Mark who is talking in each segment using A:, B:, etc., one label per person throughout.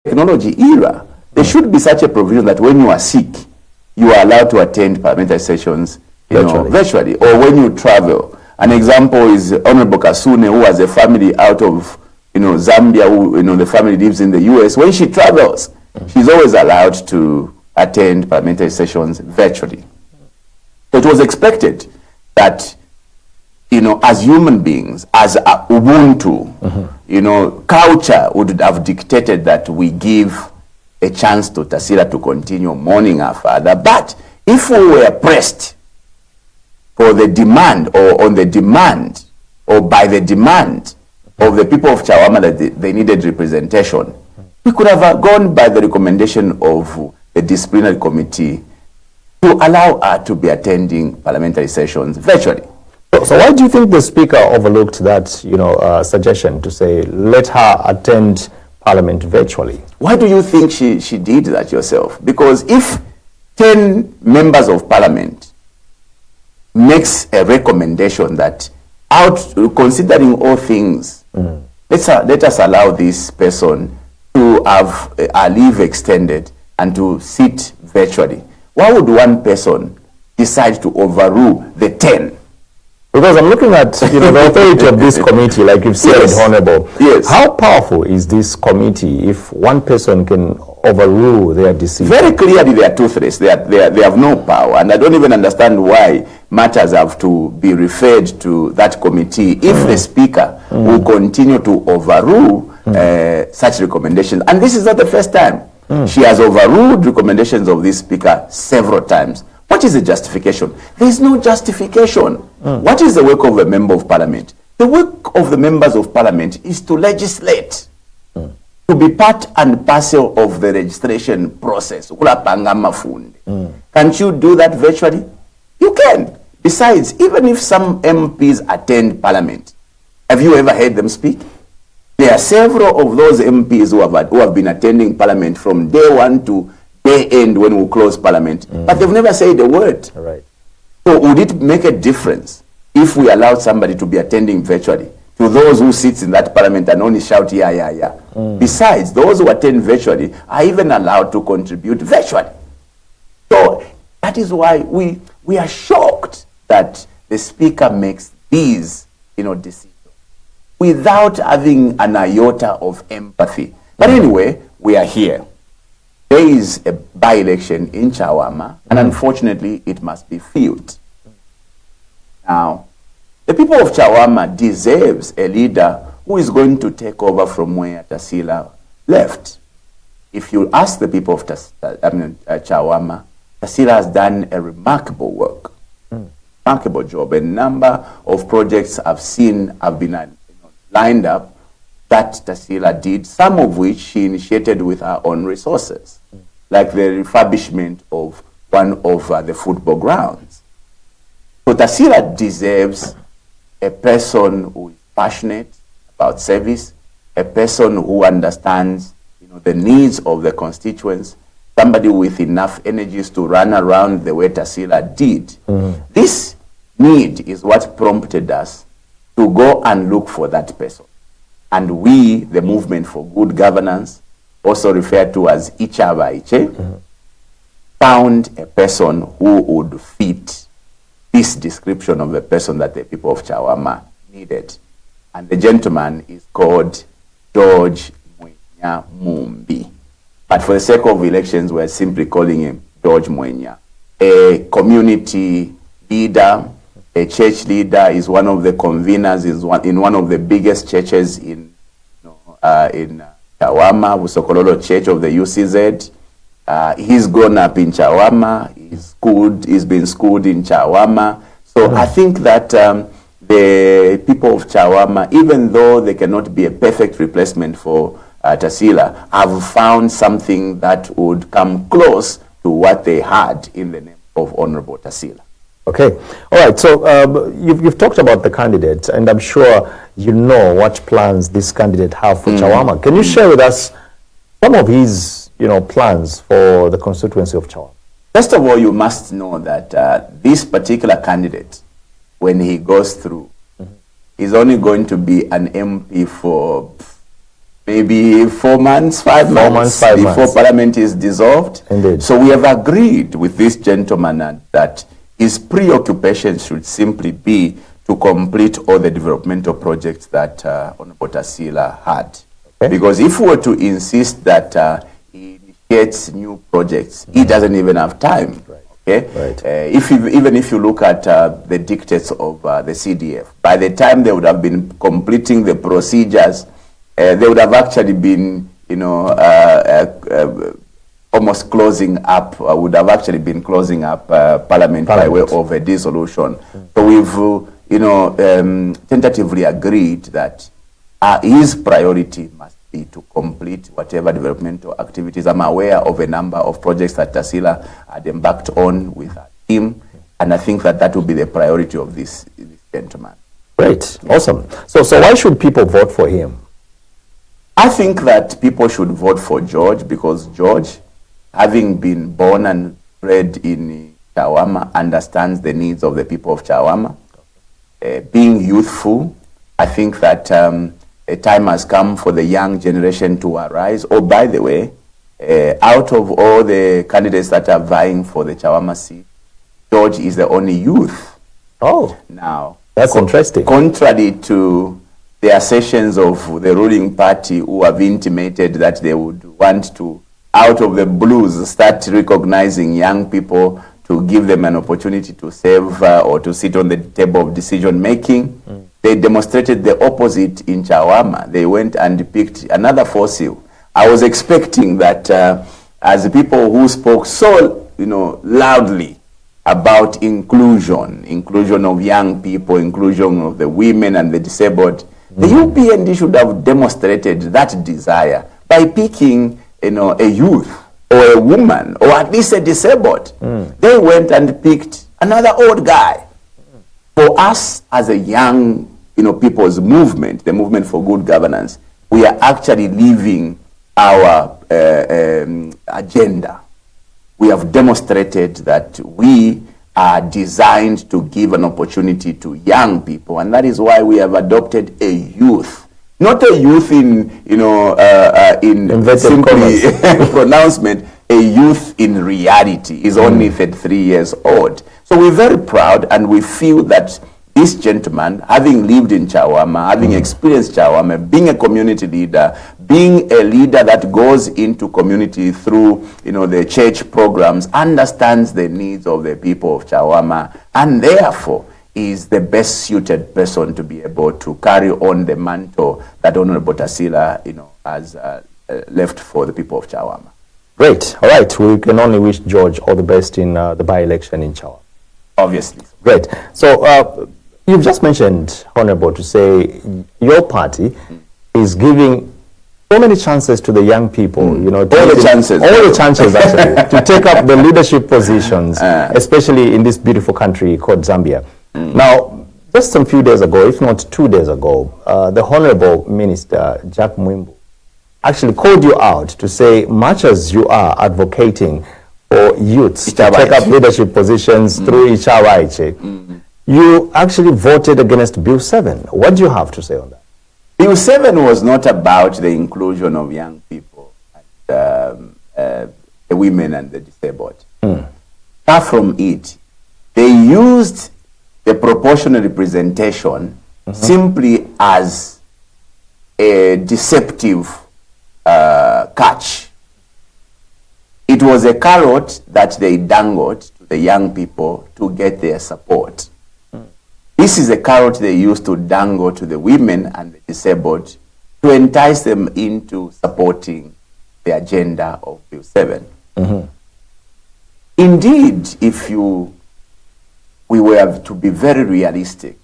A: technology era, there should be such a provision that when you are sick, you are allowed to attend parliamentary sessions virtually, or when you travel. An example is Honorable Kasune, who has a family out of Zambia, who the family lives in the US. When she travels, she's always allowed to attend parliamentary sessions virtually. So it was expected that as human beings, as Ubuntu, culture would have dictated that we give a chance to Tarsila to continue mourning our father. But if we were pressed for the demand, or on the demand, or by the demand of the people of Chawama that they needed representation, we could have gone by the recommendation of the disciplinary committee to allow her to be attending parliamentary sessions virtually.
B: So why do you think the Speaker overlooked that, suggestion to say, let her attend Parliament virtually?
A: Why do you think she did that yourself? Because if 10 members of Parliament makes a recommendation that, considering all things, let us allow this person to have a leave extended and to sit virtually, why would one person decide to overrule the 10?
B: Because I'm looking at the authority of this committee, like you've said,
A: yes.
B: Honorable.
A: Yes.
B: How powerful is this committee if one person can overrule their decision?
A: Very clearly they are toothless. They have no power, and I don't even understand why matters have to be referred to that committee if the Speaker will continue to overrule such recommendations. And this is not the first time. She has overruled recommendations of this Speaker several times. What is the justification? There is no justification. What is the work of a member of Parliament? The work of the members of Parliament is to legislate, to be part and parcel of the registration process. Can't you do that virtually? You can. Besides, even if some MPs attend Parliament, have you ever heard them speak? There are several of those MPs who have been attending Parliament from day one to day end when we close Parliament, but they've never said a word.
B: Right.
A: So would it make a difference if we allowed somebody to be attending virtually to those who sit in that Parliament and only shout, yeah, yeah, yeah? Besides, those who attend virtually are even allowed to contribute virtually. So that is why we are shocked that the Speaker makes these decisions without having an iota of empathy. But anyway, we are here. There is a by-election in Chawama, and unfortunately, it must be filled. Now, the people of Chawama deserves a leader who is going to take over from where Tarsila left. If you ask the people of Chawama, Tarsila has done a remarkable work, remarkable job. A number of projects I've seen have been lined up that Tarsila did, some of which she initiated with her own resources, like the refurbishment of one of the football grounds. So Tarsila deserves a person who is passionate about service, a person who understands the needs of the constituents, somebody with enough energies to run around the way Tarsila did. This need is what prompted us to go and look for that person. And we, the Movement for Good Governance, also referred to as Hichilema'S, found a person who would fit this description of the person that the people of Chawama needed. And the gentleman is called George Mwenya Mumbi. But for the sake of elections, we're simply calling him George Mwenya. A community leader, a church leader, is one of the conveners in one of the biggest churches in Chawama, Busokololo Church of the UCZ. He's grown up in Chawama. He's been schooled in Chawama. So I think that the people of Chawama, even though they cannot be a perfect replacement for Tarsila, have found something that would come close to what they had in the name of Honorable Tarsila.
B: Okay. All right. So you've talked about the candidate, and I'm sure you know what plans this candidate have for Chawama. Can you share with us some of his, plans for the constituency of Chawama?
A: First of all, you must know that this particular candidate, when he goes through, is only going to be an MP for maybe 4 months, 5 months before Parliament is dissolved.
B: Indeed.
A: So we have agreed with this gentleman that his preoccupation should simply be to complete all the developmental projects that Honorable Tasila had. Okay. Because if we were to insist that he initiates new projects, he doesn't even have time. Right. Okay? Right. Even if you look at the dictates of the CDF, by the time they would have been completing the procedures, they would have actually been, almost closing up, would have actually been closing up Parliament by way of a dissolution. So we've, tentatively agreed that his priority must be to complete whatever developmental activities. I'm aware of a number of projects that Tasila had embarked on with her team, and I think that will be the priority of this gentleman.
B: Great, awesome. So why should people vote for him?
A: I think that people should vote for George because George, having been born and bred in Chawama, understands the needs of the people of Chawama. Being youthful, I think that a time has come for the young generation to arise. Oh, by the way, out of all the candidates that are vying for the Chawama seat, George is the only youth.
B: Oh,
A: now
B: that's interesting.
A: Contrary to the assertions of the ruling party, who have intimated that they would want to, out of the blues, start recognizing young people to give them an opportunity to serve or to sit on the table of decision making. They demonstrated the opposite in Chawama. They went and picked another fossil. I was expecting that as people who spoke so loudly about inclusion of young people, inclusion of the women and the disabled, the UPND should have demonstrated that desire by picking a youth or a woman or at least a disabled. They went and picked another old guy. For us as a young people's movement, the movement for good governance, we are actually living our agenda. We have demonstrated that we are designed to give an opportunity to young people, and that is why we have adopted a youth. Not a youth in simply pronouncement, a youth in reality is only 33 years old. So we're very proud, and we feel that this gentleman, having lived in Chawama, having experienced Chawama, being a community leader, being a leader that goes into community through the church programs, understands the needs of the people of Chawama, and therefore is the best suited person to be able to carry on the mantle that Honorable Tasila has left for the people of Chawama.
B: Great. All right. We can only wish George all the best in the by-election in Chawama.
A: Obviously.
B: Great. So you've just mentioned, Honorable, to say your party is giving so many chances to the young people, all the chances actually, to take up the leadership positions, especially in this beautiful country called Zambia. Now, just some few days ago, if not 2 days ago, the Honorable Minister, Jack Mwimbu, actually called you out to say, much as you are advocating for youths to take up leadership positions through Ichawaiche, you actually voted against Bill 7. What do you have to say on that?
A: Bill 7 was not about the inclusion of young people, and, the women and the disabled. Far from it, they used the proportional representation simply as a deceptive catch. It was a carrot that they dangled to the young people to get their support. This is a carrot they used to dangle to the women and the disabled to entice them into supporting the agenda of Bill 7. Indeed, if we were to be very realistic,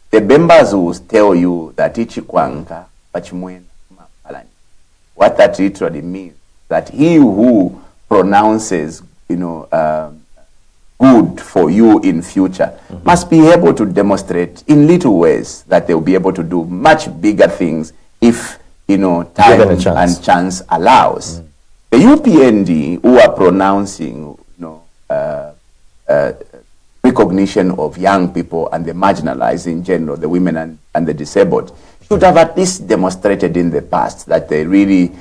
A: the members will tell you that Ichikwanka Pachimwena Mapalani. What that literally means, that he who pronounces, good for you in future must be able to demonstrate in little ways that they will be able to do much bigger things if time and chance allows. The UPND who are pronouncing recognition of young people and the marginalized in general, the women and the disabled, should have at least demonstrated in the past that they really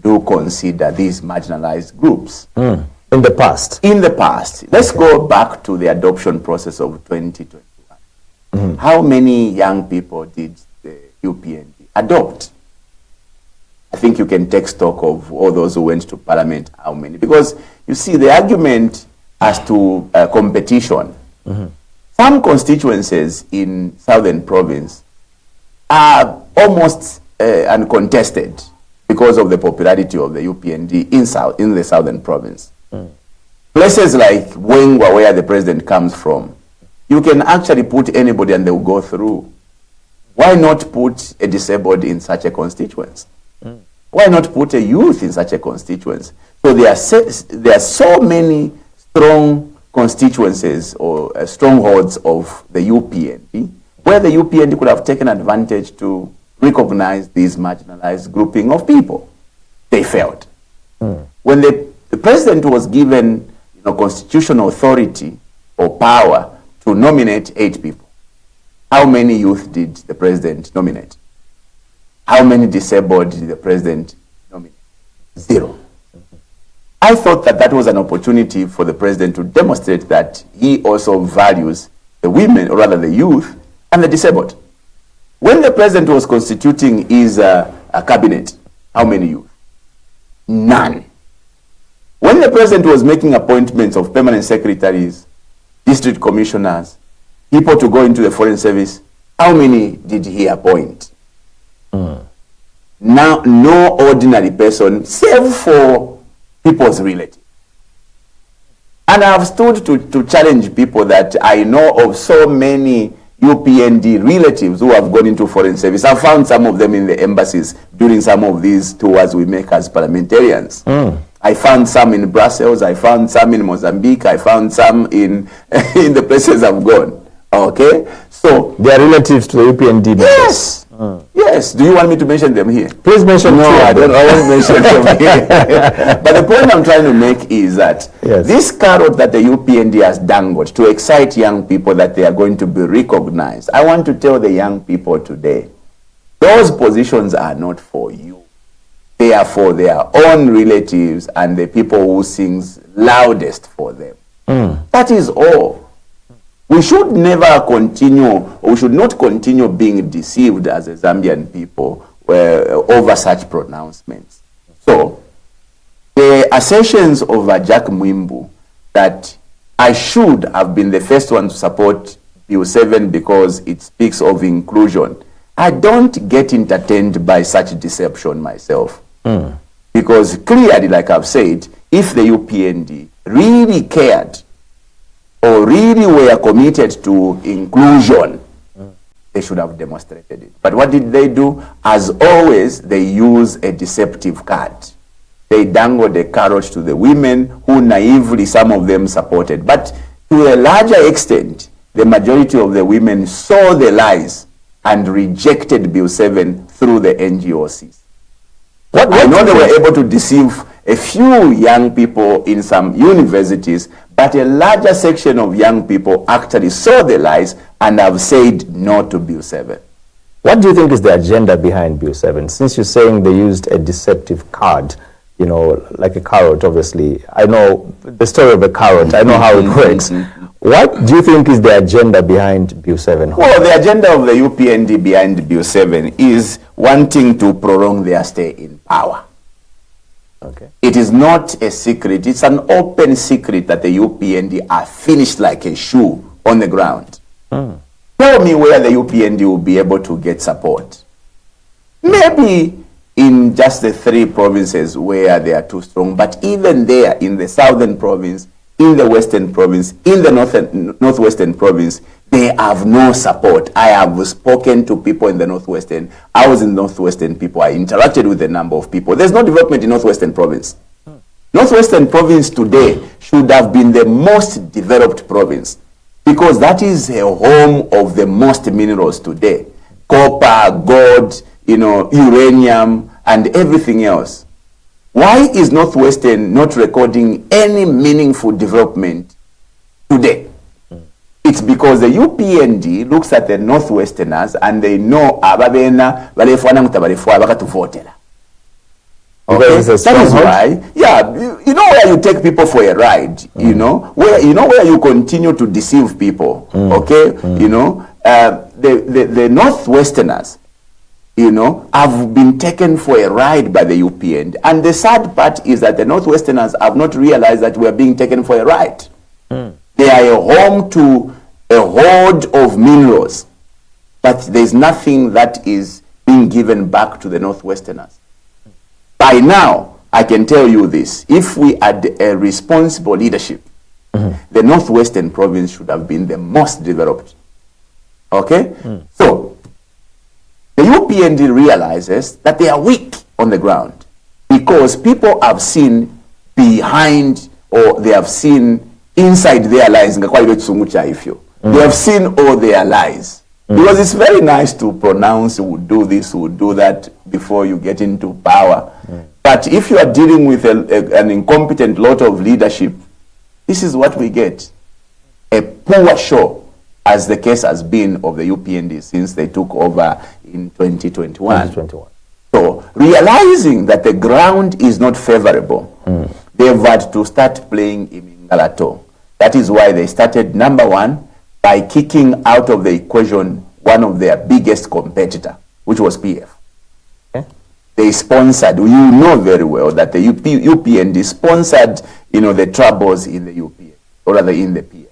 A: do consider these marginalized groups.
B: In the past?
A: In the past. Let's go back to the adoption process of 2021. How many young people did the UPND adopt? I think you can take stock of all those who went to parliament, how many. Because you see, the argument as to competition, some constituencies in Southern Province are almost uncontested because of the popularity of the UPND in the Southern Province. Places like Wengwa, where the president comes from, you can actually put anybody and they will go through. Why not put a disabled in such a constituency? Why not put a youth in such a constituency? So there are so many strong constituencies or strongholds of the UPND where the UPND could have taken advantage to recognize this marginalized grouping of people. They failed. When the president was given constitutional authority or power to nominate 8 people, how many youth did the president nominate? How many disabled did the president nominate? 0. I thought that that was an opportunity for the president to demonstrate that he also values the women, or rather the youth, and the disabled. When the president was constituting his a cabinet, how many youth? None. When the president was making appointments of permanent secretaries, district commissioners, people to go into the foreign service, how many did he appoint? Now, no ordinary person, save for people's relatives. And I have stood to challenge people that I know of so many UPND relatives who have gone into foreign service. I found some of them in the embassies during some of these tours we make as parliamentarians. I found some in Brussels, I found some in Mozambique, I found some in the places I've gone. Okay? So
B: they are relatives to the UPND.
A: Yes. Yes. Do you want me to mention them here?
B: Please mention.
A: No, I won't mention them here. But the point I'm trying to make is that this carrot that the UPND has dangled to excite young people that they are going to be recognized, I want to tell the young people today, those positions are not for you. They are for their own relatives and the people who sings loudest for them. That is all. We should never continue, we should not continue being deceived as a Zambian people over such pronouncements. So, the assertions of Jack Mwimbu that I should have been the first one to support Bill 7 because it speaks of inclusion, I don't get entertained by such deception myself. Because clearly, like I've said, if the UPND really cared or really were committed to inclusion, they should have demonstrated it. But what did they do? As always, they use a deceptive card. They dangled a carrot to the women who naively, some of them supported. But to a larger extent, the majority of the women saw the lies and rejected Bill 7 through the NGOCs. I know they were able to deceive a few young people in some universities, but a larger section of young people actually saw the lies and have said no to Bill 7.
B: What do you think is the agenda behind Bill 7? Since you're saying they used a deceptive card, like a carrot, obviously. I know the story of a carrot. I know how it works. What do you think is the agenda behind Bill 7?
A: Well, the agenda of the UPND behind Bill 7 is wanting to prolong their stay in power.
B: Okay.
A: It is not a secret. It's an open secret that the UPND are finished like a shoe on the ground. Tell me where the UPND will be able to get support. Maybe in just the 3 provinces where they are too strong, but even there, in the Southern Province, in the Western Province, in the Northwestern Province, they have no support. I have spoken to people in the Northwestern. I was in Northwestern people. I interacted with a number of people. There's no development in Northwestern Province. Northwestern Province today should have been the most developed province because that is a home of the most minerals today. Copper, gold, uranium, and everything else. Why is Northwestern not recording any meaningful development today? It's because the UPND looks at the Northwesterners and they know ababena balefwana mutabalefu bakatuvotera. Okay, that is why, yeah, you know where you take people for a ride, you know where you continue to deceive people, okay, you know, the Northwesterners, you know, have been taken for a ride by the UPND, and the sad part is that the Northwesterners have not realized that we are being taken for a ride. They are a home to a hoard of minerals, but there's nothing that is being given back to the Northwesterners. By now, I can tell you this, if we had a responsible leadership, the Northwestern province should have been the most developed. Okay? So, the UPND realizes that they are weak on the ground because people have seen behind, or they have seen inside their lies. They have seen all their lies. Because it's very nice to pronounce, we'll do this, we'll do that before you get into power. But if you are dealing with an incompetent lot of leadership, this is what we get. A poor show, as the case has been of the UPND since they took over in 2021. So, realizing that the ground is not favorable, they've had to start playing Imingalato. That is why they started, number one, by kicking out of the equation one of their biggest competitor, which was PF. Okay. They sponsored, you know very well that the UPND sponsored, you know, the troubles in the UPN, or rather in the PF.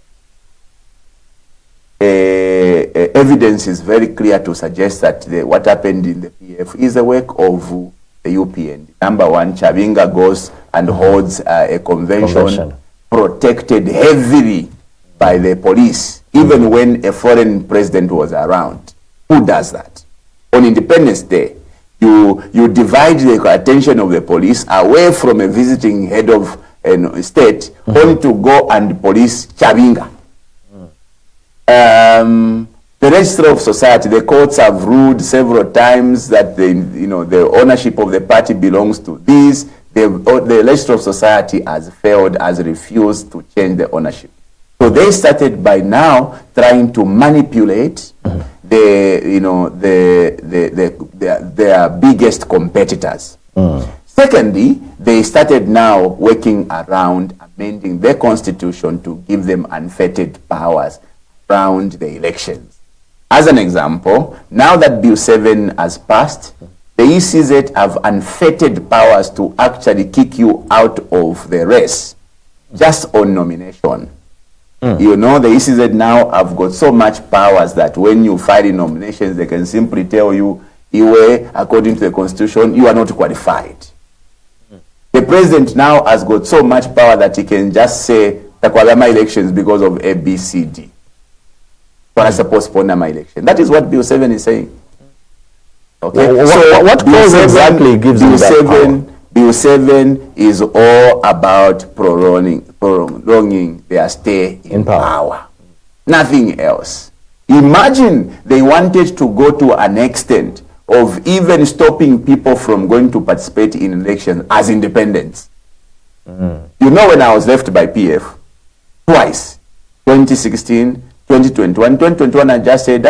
A: Evidence is very clear to suggest that what happened in the PF is the work of the UPND. Number one, Chavinga goes and holds a convention protected heavily by the police, even when a foreign president was around. Who does that? On Independence Day, you divide the attention of the police away from a visiting head of a state, only to go and police Chavinga. The register of society, the courts have ruled several times that the ownership of the party belongs to these. The register of society has failed, has refused to change the ownership. So they started by now trying to manipulate their biggest competitors. Secondly, they started now working around amending the constitution to give them unfettered powers around the elections. As an example, now that Bill 7 has passed, the ECZ have unfettered powers to actually kick you out of the race just on nomination. You know, the ECZ now have got so much powers that when you file in nominations, they can simply tell you, according to the constitution, you are not qualified. The president now has got so much power that he can just say, takwagama elections because of A, B, C, D. So I postpone my election. That is what Bill 7 is saying. Okay.
B: So what clause exactly gives you that power?
A: Bill 7 is all about prolonging their stay in power. Nothing else. Imagine they wanted to go to an extent of even stopping people from going to participate in elections as independents. You know, when I was left by PF, twice, 2016, 2021. 2021 I just said,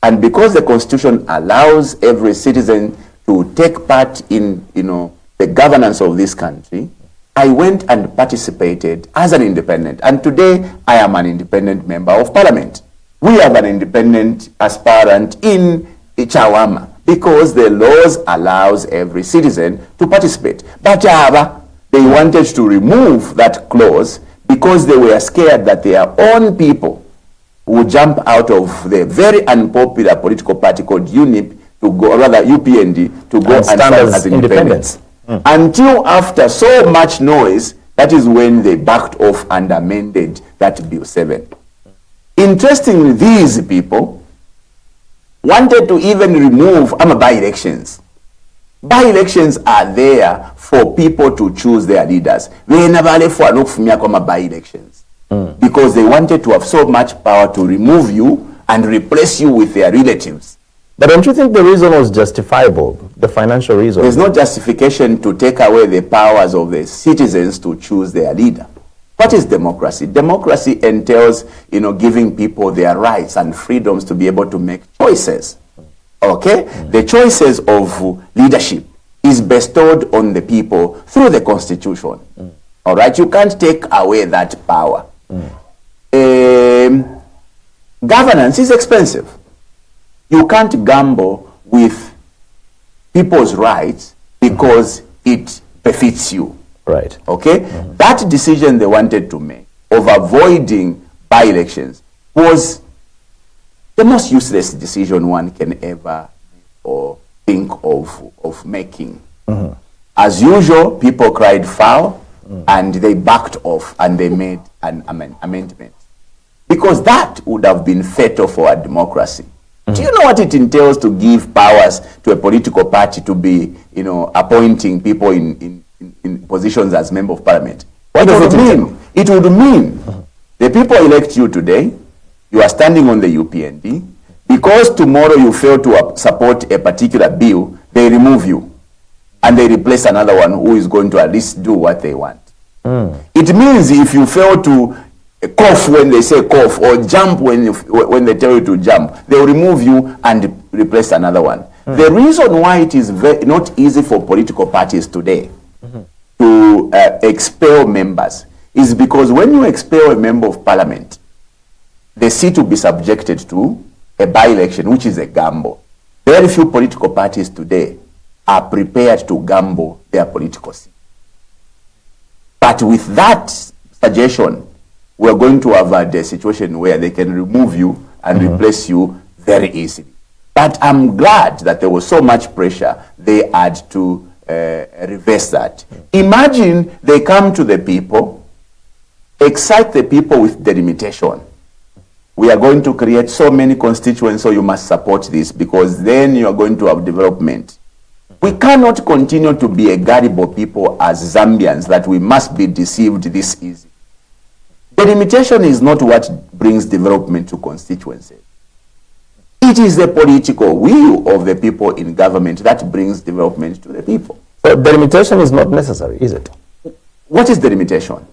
A: and because the constitution allows every citizen to take part in, the governance of this country, I went and participated as an independent. And today I am an independent member of parliament. We have an independent aspirant in Chawama because the laws allows every citizen to participate. But they wanted to remove that clause because they were scared that their own people would jump out of the very unpopular political party called UNIP to go, or rather UPND, to go and stand as independents. Until after so much noise, that is when they backed off and amended that Bill 7. Interestingly, these people wanted to even remove by-elections. By-elections are there for people to choose their leaders. By-elections. Because they wanted to have so much power to remove you and replace you with their relatives.
B: But don't you think the reason was justifiable, the financial reason?
A: There's no justification to take away the powers of the citizens to choose their leader. What is democracy? Democracy entails, giving people their rights and freedoms to be able to make choices. Okay? The choices of leadership is bestowed on the people through the Constitution. All right? You can't take away that power. Governance is expensive. You can't gamble with people's rights because it befits you.
B: Right.
A: Okay? That decision they wanted to make of avoiding by-elections was the most useless decision one can ever or think of making. As usual, people cried foul and they backed off and they made an amendment. Because that would have been fatal for a democracy. Do you know what it entails to give powers to a political party to be, appointing people in positions as member of parliament? What does it mean? It would mean the people elect you today, you are standing on the UPND, because tomorrow you fail to support a particular bill, they remove you and they replace another one who is going to at least do what they want. It means if you fail to cough when they say cough or jump when they tell you to jump, they will remove you and replace another one. The reason why it is not easy for political parties today to expel members is because when you expel a member of parliament, the seat will be subjected to a by-election, which is a gamble. Very few political parties today are prepared to gamble their political seat. But with that suggestion, we're going to have a situation where they can remove you and replace you very easily. But I'm glad that there was so much pressure they had to reverse that. Imagine they come to the people, excite the people with delimitation. We are going to create so many constituents, so you must support this because then you are going to have development. We cannot continue to be a gullible people as Zambians that we must be deceived this easy. Delimitation is not what brings development to constituencies. It is the political will of the people in government that brings development to the people.
B: So delimitation is not necessary, is it?
A: What is delimitation?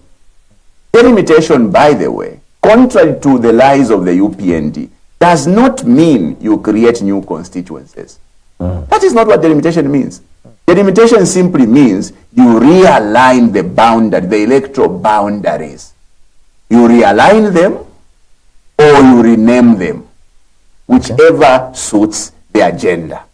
A: Delimitation, by the way, contrary to the lies of the UPND, does not mean you create new constituencies. That is not what delimitation means. Delimitation simply means you realign the boundary, the electoral boundaries. You realign them or you rename them, whichever suits the agenda.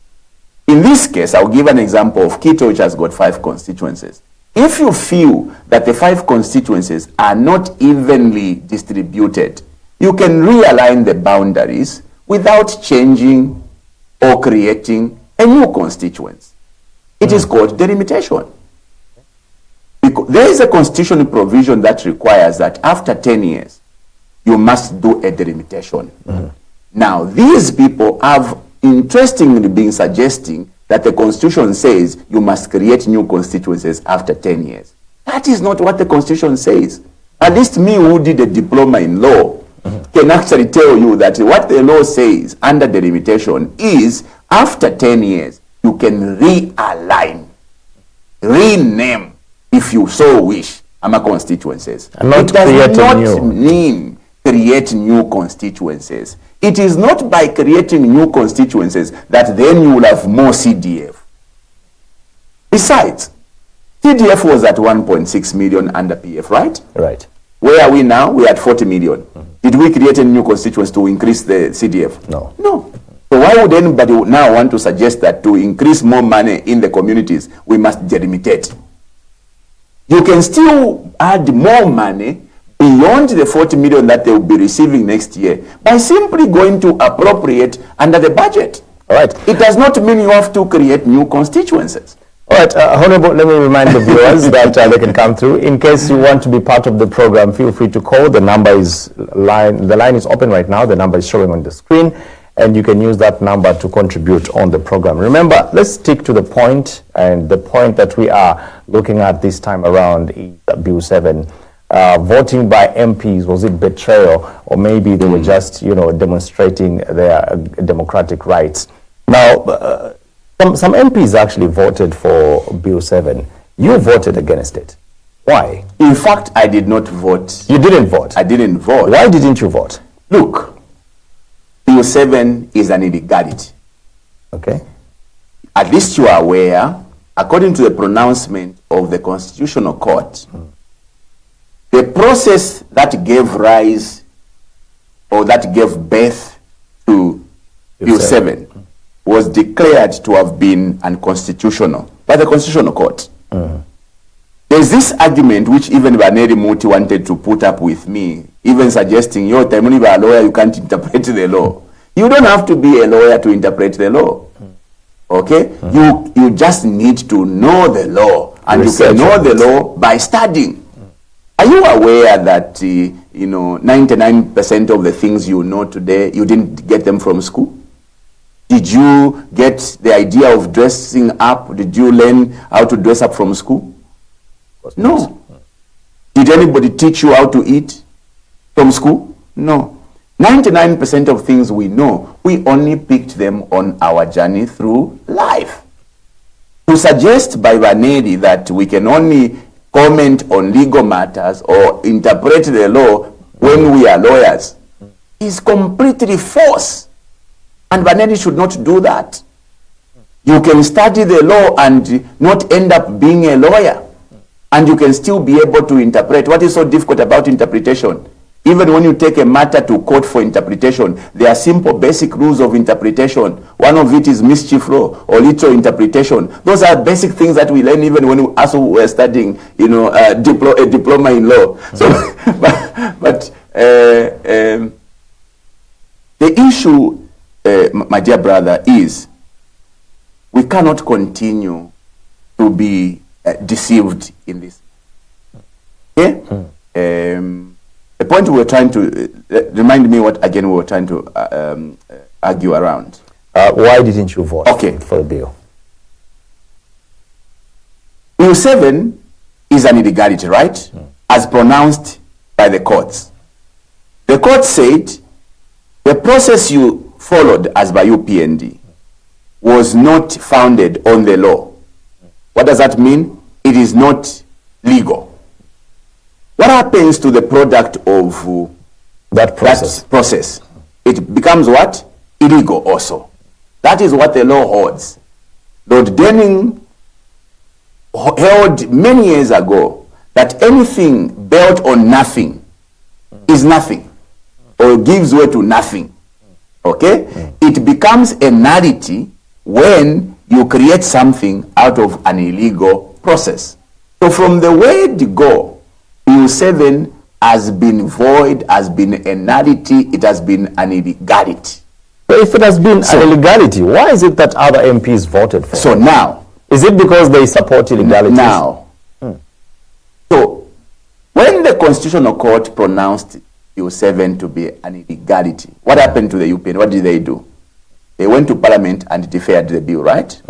A: In this case, I'll give an example of Quito, which has got 5 constituencies. If you feel that the 5 constituencies are not evenly distributed, you can realign the boundaries without changing or creating a new constituency. It is called delimitation. Because there is a constitutional provision that requires that after 10 years, you must do a delimitation. Now, these people have interestingly been suggesting that the Constitution says you must create new constituencies after 10 years. That is not what the Constitution says. At least me, who did a diploma in law, can actually tell you that what the law says under delimitation is after 10 years, you can realign, rename, if you so wish, constituencies.
B: And not
A: it does not mean create new constituencies. It is not by creating new constituencies that then you will have more CDF. Besides, CDF was at 1.6 million under PF, right?
B: Right.
A: Where are we now? We're at 40 million. Did we create a new constituency to increase the CDF?
B: No.
A: No. So why would anybody now want to suggest that to increase more money in the communities, we must delimitate? You can still add more money beyond the 40 million that they will be receiving next year by simply going to appropriate under the budget.
B: All right.
A: It does not mean you have to create new constituencies.
B: All right, Honorable, let me remind the viewers that they can come through. In case you want to be part of the program, feel free to call. The line is open right now. The number is showing on the screen, and you can use that number to contribute on the program. Remember, let's stick to the point, and the point that we are looking at this time around is Bill 7. Voting by MPs, was it betrayal, or maybe they were just, demonstrating their democratic rights? Now, some MPs actually voted for Bill 7. You voted against it. Why?
A: In fact, I did not vote.
B: You didn't vote?
A: I didn't vote.
B: Why didn't you vote?
A: Look, Bill 7 is an illegality.
B: Okay.
A: At least you are aware, according to the pronouncement of the Constitutional Court, the process that gave rise or that gave birth to Bill 7 was declared to have been unconstitutional by the Constitutional Court. There's this argument which even Baneri Muti wanted to put up with me, even suggesting, yo, when you are a lawyer, you can't interpret the law. You don't have to be a lawyer to interpret the law. Okay? You just need to know the law, and you can know the law by studying. Are you aware that 99% of the things you know today, you didn't get them from school? Did you get the idea of dressing up? Did you learn how to dress up from school? No. Did anybody teach you how to eat from school? No. 99% of things we know, we only picked them on our journey through life. To suggest by Vanedi that we can only comment on legal matters or interpret the law when we are lawyers is completely false. And Vanedi should not do that. You can study the law and not end up being a lawyer. And you can still be able to interpret. What is so difficult about interpretation? Even when you take a matter to court for interpretation, there are simple basic rules of interpretation. One of it is mischief law or literal interpretation. Those are basic things that we learn even when we also were studying, a diploma in law. So, but the issue, my dear brother, is we cannot continue to be deceived in this. Okay? The point we were trying to remind me what again we were trying to argue around.
B: Why didn't you vote for the bill?
A: Bill 7 is an illegality, right? As pronounced by the courts. The court said the process you followed as by UPND was not founded on the law. What does that mean? It is not legal. What happens to the product of
B: that process?
A: It becomes what? Illegal also. That is what the law holds. Lord Denning held many years ago that anything built on nothing is nothing or gives way to nothing. Okay? It becomes a nullity when you create something out of an illegal process. So from the word go, Bill 7 has been void, has been a nullity, it has been an illegality.
B: So if it has been an illegality, why is it that other MPs voted for it?
A: So now,
B: is it because they support illegalities?
A: Now, so when the Constitutional Court pronounced Bill 7 to be an illegality, what happened to the UPN? What did they do? They went to Parliament and deferred the bill, right?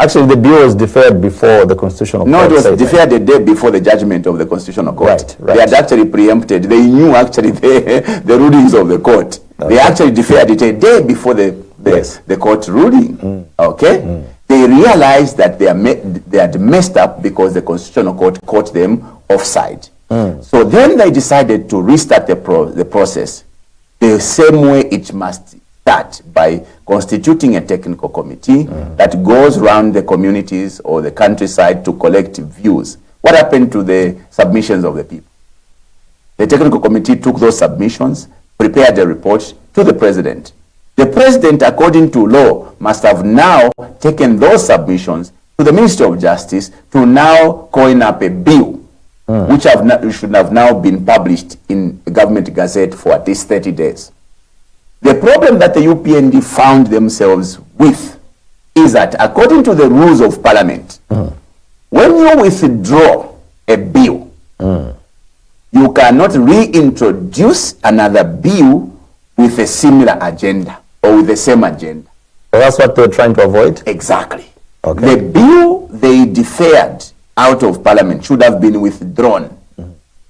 B: Actually, the bill was deferred before the Constitutional Court.
A: No, it was deferred the day before the judgment of the Constitutional Court.
B: Right.
A: They had actually preempted. They knew actually the rulings of the court. Okay. They actually deferred it a day before the court ruling. Okay? They realized that they had messed up because the Constitutional Court caught them offside. So then they decided to restart the process the same way it must start, by constituting a technical committee that goes around the communities or the countryside to collect views. What happened to the submissions of the people? The technical committee took those submissions, prepared a report to the president. The president, according to law, must have now taken those submissions to the Ministry of Justice to now coin up a bill, which should have now been published in the Government Gazette for at least 30 days. The problem that the UPND found themselves with is that, according to the rules of Parliament, when you withdraw a bill, you cannot reintroduce another bill with a similar agenda or with the same agenda.
B: So that's what they're trying to avoid?
A: Exactly.
B: Okay.
A: The bill they deferred out of Parliament should have been withdrawn.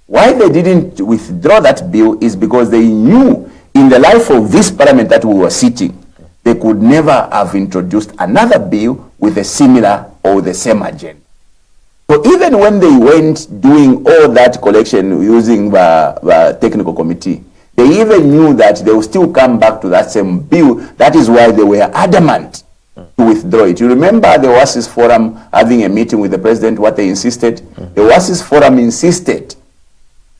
A: Why they didn't withdraw that bill is because they knew in the life of this Parliament that we were sitting, they could never have introduced another bill with a similar or the same agenda. So even when they went doing all that collection using the technical committee, they even knew that they will still come back to that same bill. That is why they were adamant to withdraw it. You remember the WASIS Forum having a meeting with the president, what they insisted? The WASIS Forum insisted,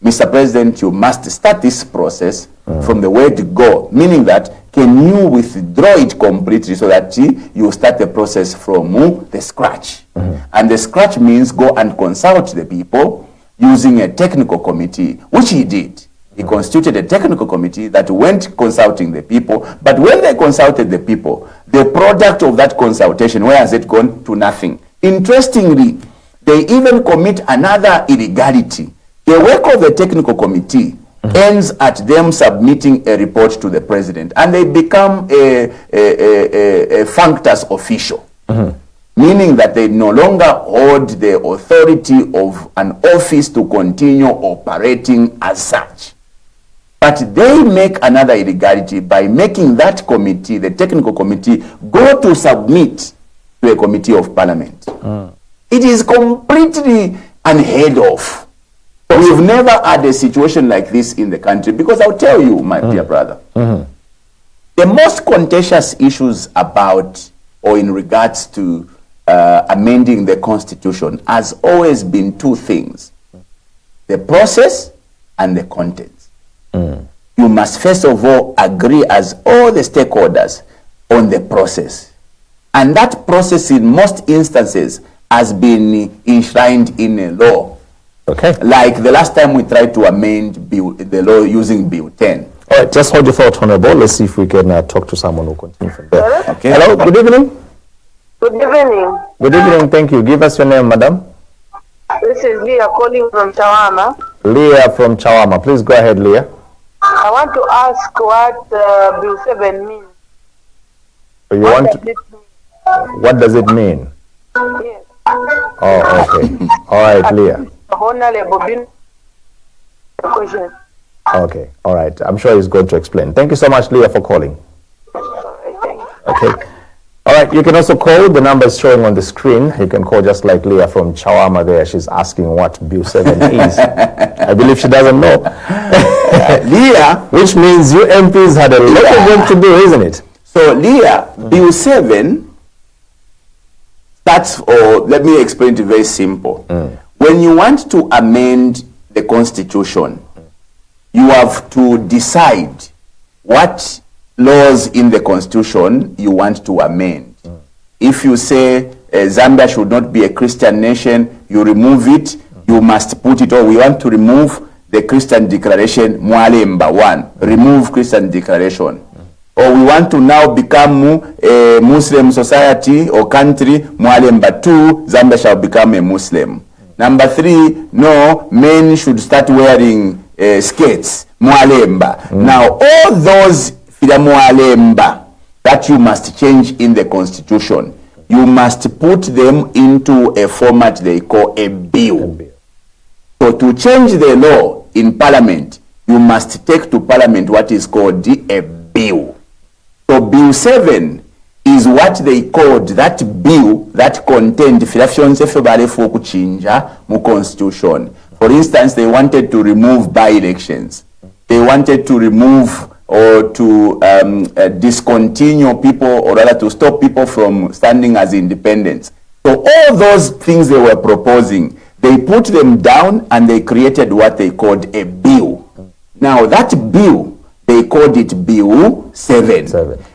A: Mr. President, you must start this process from the word go, meaning that can you withdraw it completely so that you start the process from the scratch. And the scratch means go and consult the people using a technical committee, which he did. He constituted a technical committee that went consulting the people, but when they consulted the people, the product of that consultation, where has it gone? To nothing. Interestingly, they even commit another illegality. The work of the technical committee ends at them submitting a report to the president, and they become a functus official, meaning that they no longer hold the authority of an office to continue operating as such. But they make another illegality by making that committee, the technical committee, go to submit to a committee of parliament. It is completely unheard of. We've never had a situation like this in the country, because I'll tell you, my dear brother, the most contentious issues about or in regards to amending the constitution has always been two things: the process and the content. You must first of all agree as all the stakeholders on the process. And that process in most instances has been enshrined in a law.
B: Okay.
A: Like the last time we tried to amend the law using Bill 10.
B: All right, just hold your thought, Honorable. Let's see if we can talk to someone who continue from there.
C: Hello?
A: Okay.
B: Hello, good evening.
C: Good evening.
B: Good evening, thank you. Give us your name, madam.
C: This is Leah calling from Chawama.
B: Leah from Chawama. Please go ahead, Leah.
C: I want to ask what Bill 7 means.
B: You
C: What
B: want
C: does
B: to,
C: it mean?
B: what does it mean?
C: Yes.
B: Oh, okay. All right, Leah.
C: Honorable Bin question.
B: Okay, all right. I'm sure he's going to explain. Thank you so much, Leah, for calling.
C: Thank you.
B: Okay. All right, you can also call. The number is showing on the screen. You can call just like Leah from Chawama there. She's asking what Bill 7 is. I believe she doesn't know.
A: Leah,
B: which means you MPs had a lot of work to do, isn't it?
A: so Leah, Bill 7 starts, or let me explain it very simple. When you want to amend the constitution, you have to decide what laws in the constitution you want to amend. If you say Zambia should not be a Christian nation, you remove it, you must put it, or we want to remove the Christian declaration, Mwalemba 1, remove Christian declaration. Or we want to now become a Muslim society or country, Mwalemba 2, Zambia shall become a Muslim. Number 3, no, men should start wearing skirts, Mwalemba. Now, all those Mwalemba that you must change in the constitution, you must put them into a format they call a bill. So to change the law in parliament, you must take to parliament what is called a bill. So Bill 7 is what they called that bill that contained mu constitution. For instance, they wanted to remove by-elections. They wanted to remove or to discontinue people, or rather to stop people from standing as independents. So all those things they were proposing, they put them down and they created what they called a bill. Now that bill, they called it Bill 7.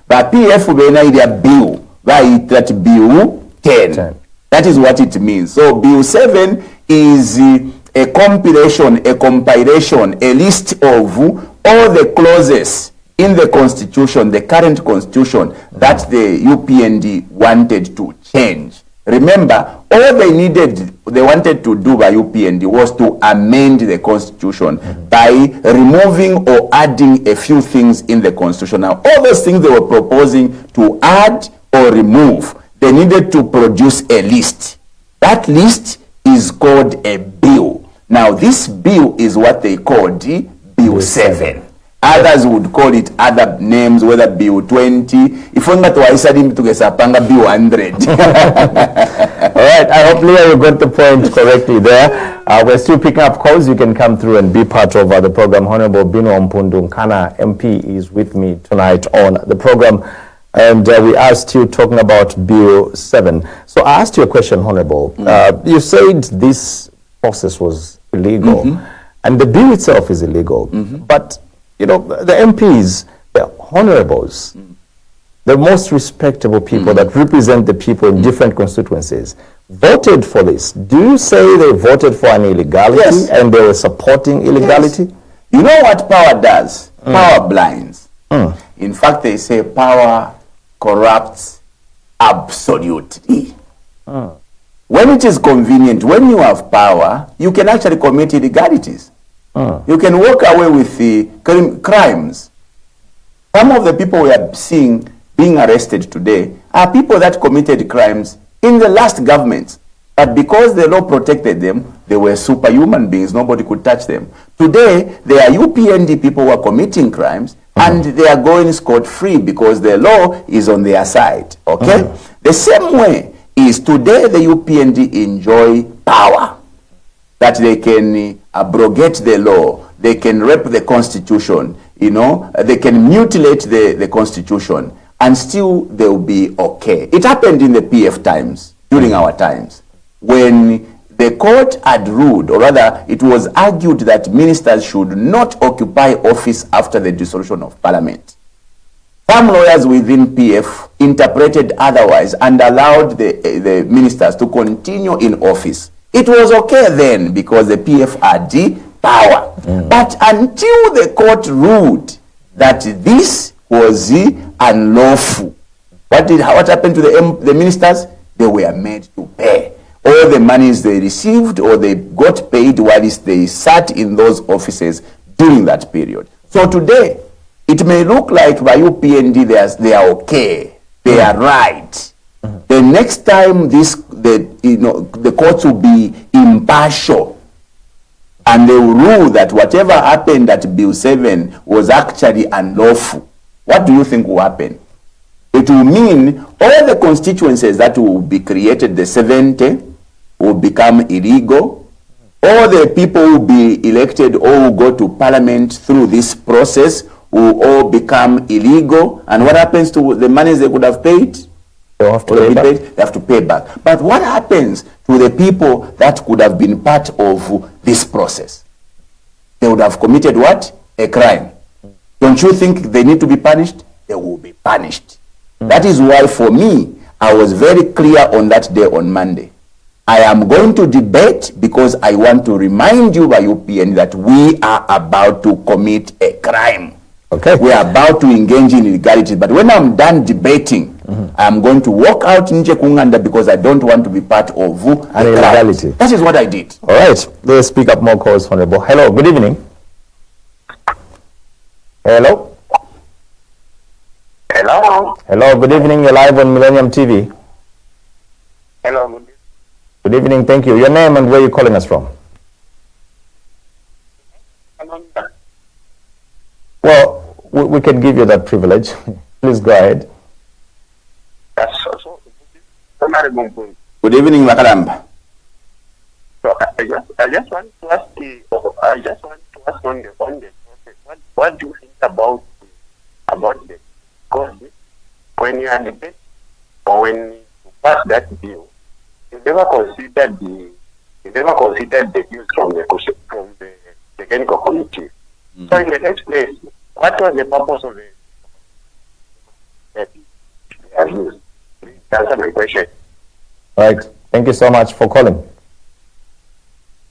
A: But PF Benaidia bill, that Bill 10. That is what it means. So Bill 7 is a compilation, a list of all the clauses in the constitution, the current constitution, that the UPND wanted to change. Remember, all they wanted to do by UPND was to amend the constitution by removing or adding a few things in the constitution. Now, all those things they were proposing to add or remove, they needed to produce a list. That list is called a bill. Now, this bill is what they call the Bill 7. Others would call it other names, whether Bill 20. If we to Bill 100.
B: All right, I hope Hopefully you got the point correctly there. We're still picking up calls. You can come through and be part of the program. Honorable Binwell Mpundu Nkana MP is with me tonight on the program. And we are still talking about Bill 7. So I asked you a question, Honorable. You said this process was illegal. And the bill itself is illegal. But, you know, the MPs, the honorables, the most respectable people that represent the people in different constituencies, voted for this. Do you say they voted for an illegality and they were supporting illegality?
A: Yes. You know what power does? Power blinds. In fact, they say power corrupts absolutely. When it is convenient, when you have power, you can actually commit illegalities. You can walk away with the crimes. Some of the people we are seeing being arrested today are people that committed crimes in the last government. But because the law protected them, they were superhuman beings. Nobody could touch them. Today, there are UPND people who are committing crimes, and they are going scot-free because the law is on their side. Okay? The same way is today the UPND enjoy power, that they can abrogate the law, they can rape the constitution, you know, they can mutilate the constitution, and still they'll be okay. It happened in the PF times, during our times, when the court had ruled, or rather it was argued that ministers should not occupy office after the dissolution of parliament. Some lawyers within PF interpreted otherwise and allowed the ministers to continue in office. It was okay then because the PF had the power. But until the court ruled that this was unlawful, what happened to the ministers? They were made to pay. All the monies they received or they got paid while they sat in those offices during that period. So today, it may look like by UPND they are okay, they are right. The next time the courts will be impartial and they will rule that whatever happened at Bill 7 was actually unlawful. What do you think will happen? It will mean all the constituencies that will be created, the 70, will become illegal. All the people who will be elected or will go to parliament through this process will all become illegal. And what happens to the monies they could have paid?
B: They have to pay back.
A: They have to pay back. But what happens to the people that could have been part of this process? They would have committed what? A crime. Don't you think they need to be punished? They will be punished. That is why for me, I was very clear on that day on Monday. I am going to debate because I want to remind you by UPN that we are about to commit a crime.
B: Okay.
A: We are about to engage in illegality. But when I'm done debating, I'm going to walk out Nje Kunganda because I don't want to be part of
B: an illegality.
A: That is what I did.
B: All right. Let's pick up more calls, Honorable. Hello. Good evening. Hello.
C: Hello.
B: Hello. Good evening. You're live on Millennium TV.
C: Hello.
B: Good evening. Thank you. Your name and where you're calling us from? Well, we can give you that privilege. Please go ahead.
A: Good evening, Makalamba.
C: So I just want to ask you, what do you think about this? Because when you are debating or when you pass that bill, you never considered the views from the technical committee. So in the next place, what was the purpose of it? Answer my question.
B: All right. Thank you so much for calling.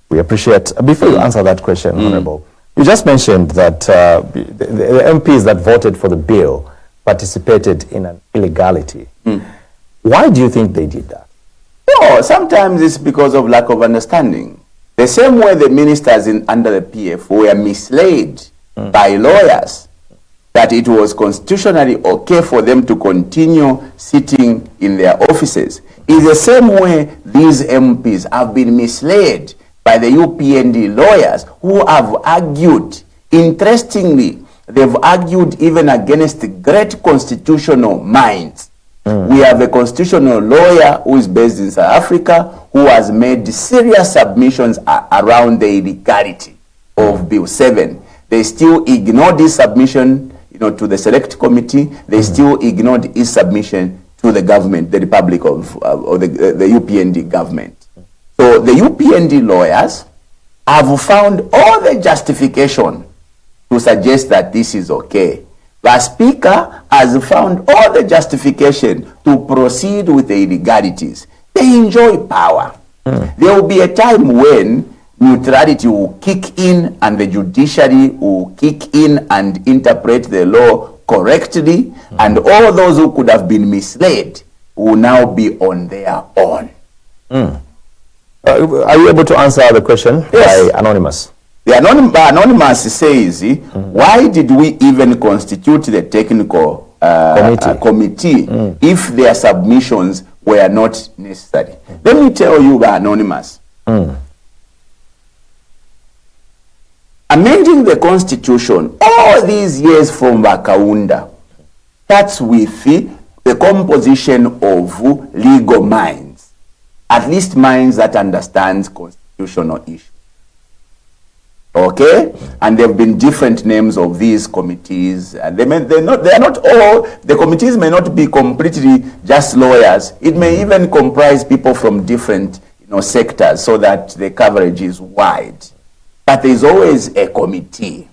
B: We appreciate. Before you answer that question, Honorable, you just mentioned that the MPs that voted for the bill participated in an illegality. Why do you think they did that?
A: No, sometimes it's because of lack of understanding. The same way the ministers under the PF were misled by lawyers that it was constitutionally okay for them to continue sitting in their offices, is the same way these MPs have been misled by the UPND lawyers who have argued. Interestingly, they've argued even against great constitutional minds We have a constitutional lawyer who is based in South Africa who has made serious submissions around the illegality of Bill 7. They still ignored this submission, to the select committee. They still ignored his submission to the government, the Republic of the UPND government. So the UPND lawyers have found all the justification to suggest that this is okay. The Speaker has found all the justification to proceed with the illegalities. They enjoy power. There will be a time when neutrality will kick in and the judiciary will kick in and interpret the law correctly, and all those who could have been misled will now be on their own.
B: Are you able to answer the question?
A: Yes.
B: By Anonymous?
A: The Anonymous says, why did we even constitute the technical committee if their submissions were not necessary? Let me tell you by Anonymous. Amending the constitution all these years from Hakainde starts with the composition of legal minds, at least minds that understand constitutional issues. Okay? And there have been different names of these committees. And they are not all, the committees may not be completely just lawyers. It may even comprise people from different sectors so that the coverage is wide. But there is always a committee.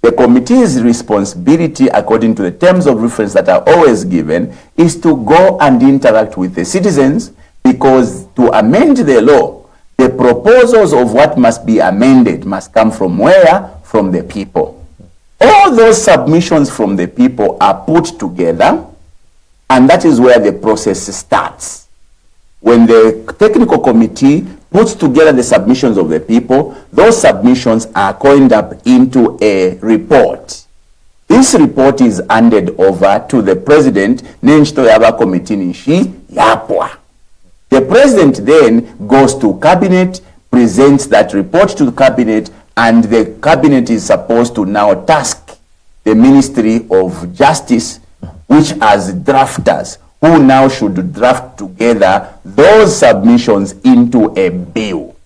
A: The committee's responsibility, according to the terms of reference that are always given, is to go and interact with the citizens, because to amend the law, the proposals of what must be amended must come from where? From the people. All those submissions from the people are put together, and that is where the process starts. When the technical committee puts together the submissions of the people, those submissions are coined up into a report. This report is handed over to the president, Nenchito Yaba Committee Nishi Yapwa. The president then goes to cabinet, presents that report to the cabinet, and the cabinet is supposed to now task the Ministry of Justice, which has drafters, who now should draft together those submissions into a bill.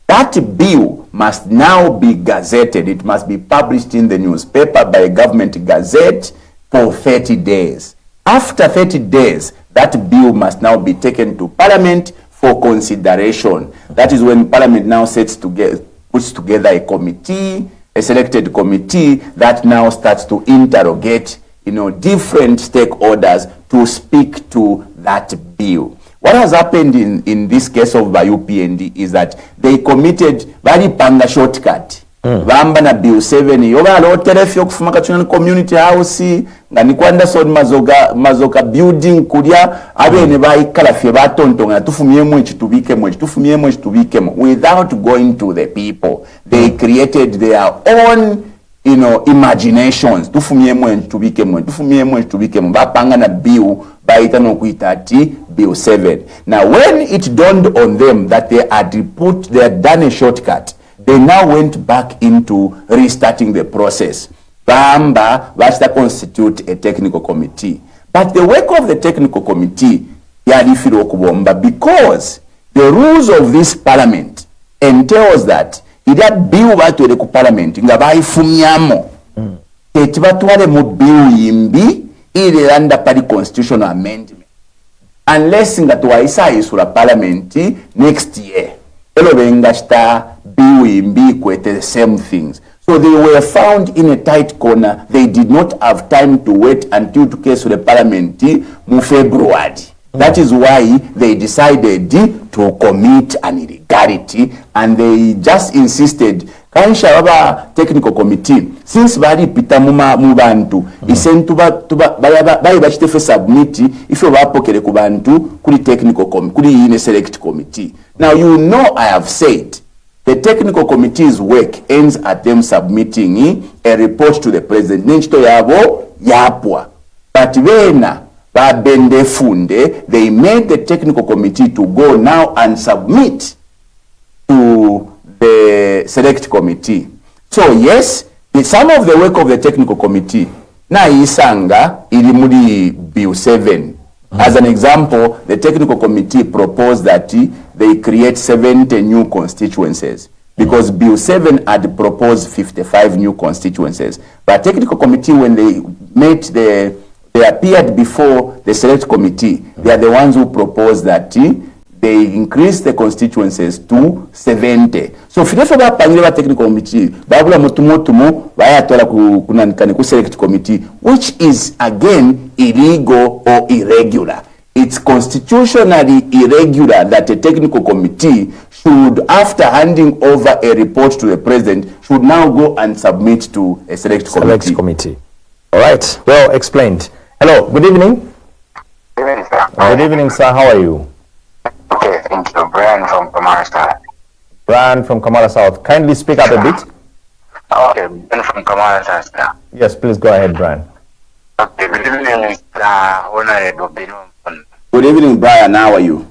A: That bill must now be gazetted. It must be published in the newspaper by a government gazette for 30 days. After 30 days, that bill must now be taken to Parliament for consideration. That is when Parliament now puts together a committee, a selected committee that now starts to interrogate different stakeholders to speak to that bill. What has happened in this case of UPND is that they committed very panga shortcut. Bamba na bill 7 yoba loterefi okufuma kachunani community house nga ni Anderson mazoka building kulya abene bayikala fye batontonga tufumyemu ekitubikemu without going to the people. They created their own imaginations. Tufumyemu ekitubikemu bapanga na bill bayita nokuita ati bill 7. Now when it dawned on them that they had done a shortcut, they now went back into restarting the process. Bamba basta constitute a technical committee. But the work of the technical committee yalifiro okubomba, because the rules of this parliament entails that that bill batwere ku parliament nga bayifumyamo etibatwale mu bill yimbi ile under party constitutional amendment, unless nga twaisayisula parliament next year elo bengashita bill yimbi kwete the same things. So they were found in a tight corner. They did not have time to wait until to case the parliament mu February. That is why they decided to commit an illegality, and they just insisted kansha baba technical committee since bali pita mu bantu isentu bali bachitefe submit ifyo bapokere ku bantu kuli technical committee kuli ine select committee. Now you know I have said the technical committee's work ends at them submitting a report to the president. Nenchito yabo yapwa. But when they made the technical committee to go now and submit to the select committee. So yes, some of the work of the technical committee na isanga ilimudi bill 7 As an example, the technical committee proposed that they create 70 new constituencies because Bill 7 had proposed 55 new constituencies. But technical committee, when they met they appeared before the select committee. They are the ones who proposed that they increase the constituencies to 70. So filefa bapangile technical committee babula mutumu bayatola ku select committee, which is again illegal or irregular. It's constitutionally irregular that a technical committee should, after handing over a report to the president, should now go and submit to a select committee.
B: All right, well explained. Hello, good evening.
C: Good evening, sir.
B: Good evening, sir. How are you?
C: Okay, thank you. Brian from Kamara South.
B: Brian from Kamara South. Kindly speak up a bit.
C: Okay, Brian from Kamara South.
B: Yes, please go ahead, Brian.
C: Okay, good evening, Mr. Honorable Binwell.
A: Good evening, Brian. How are you?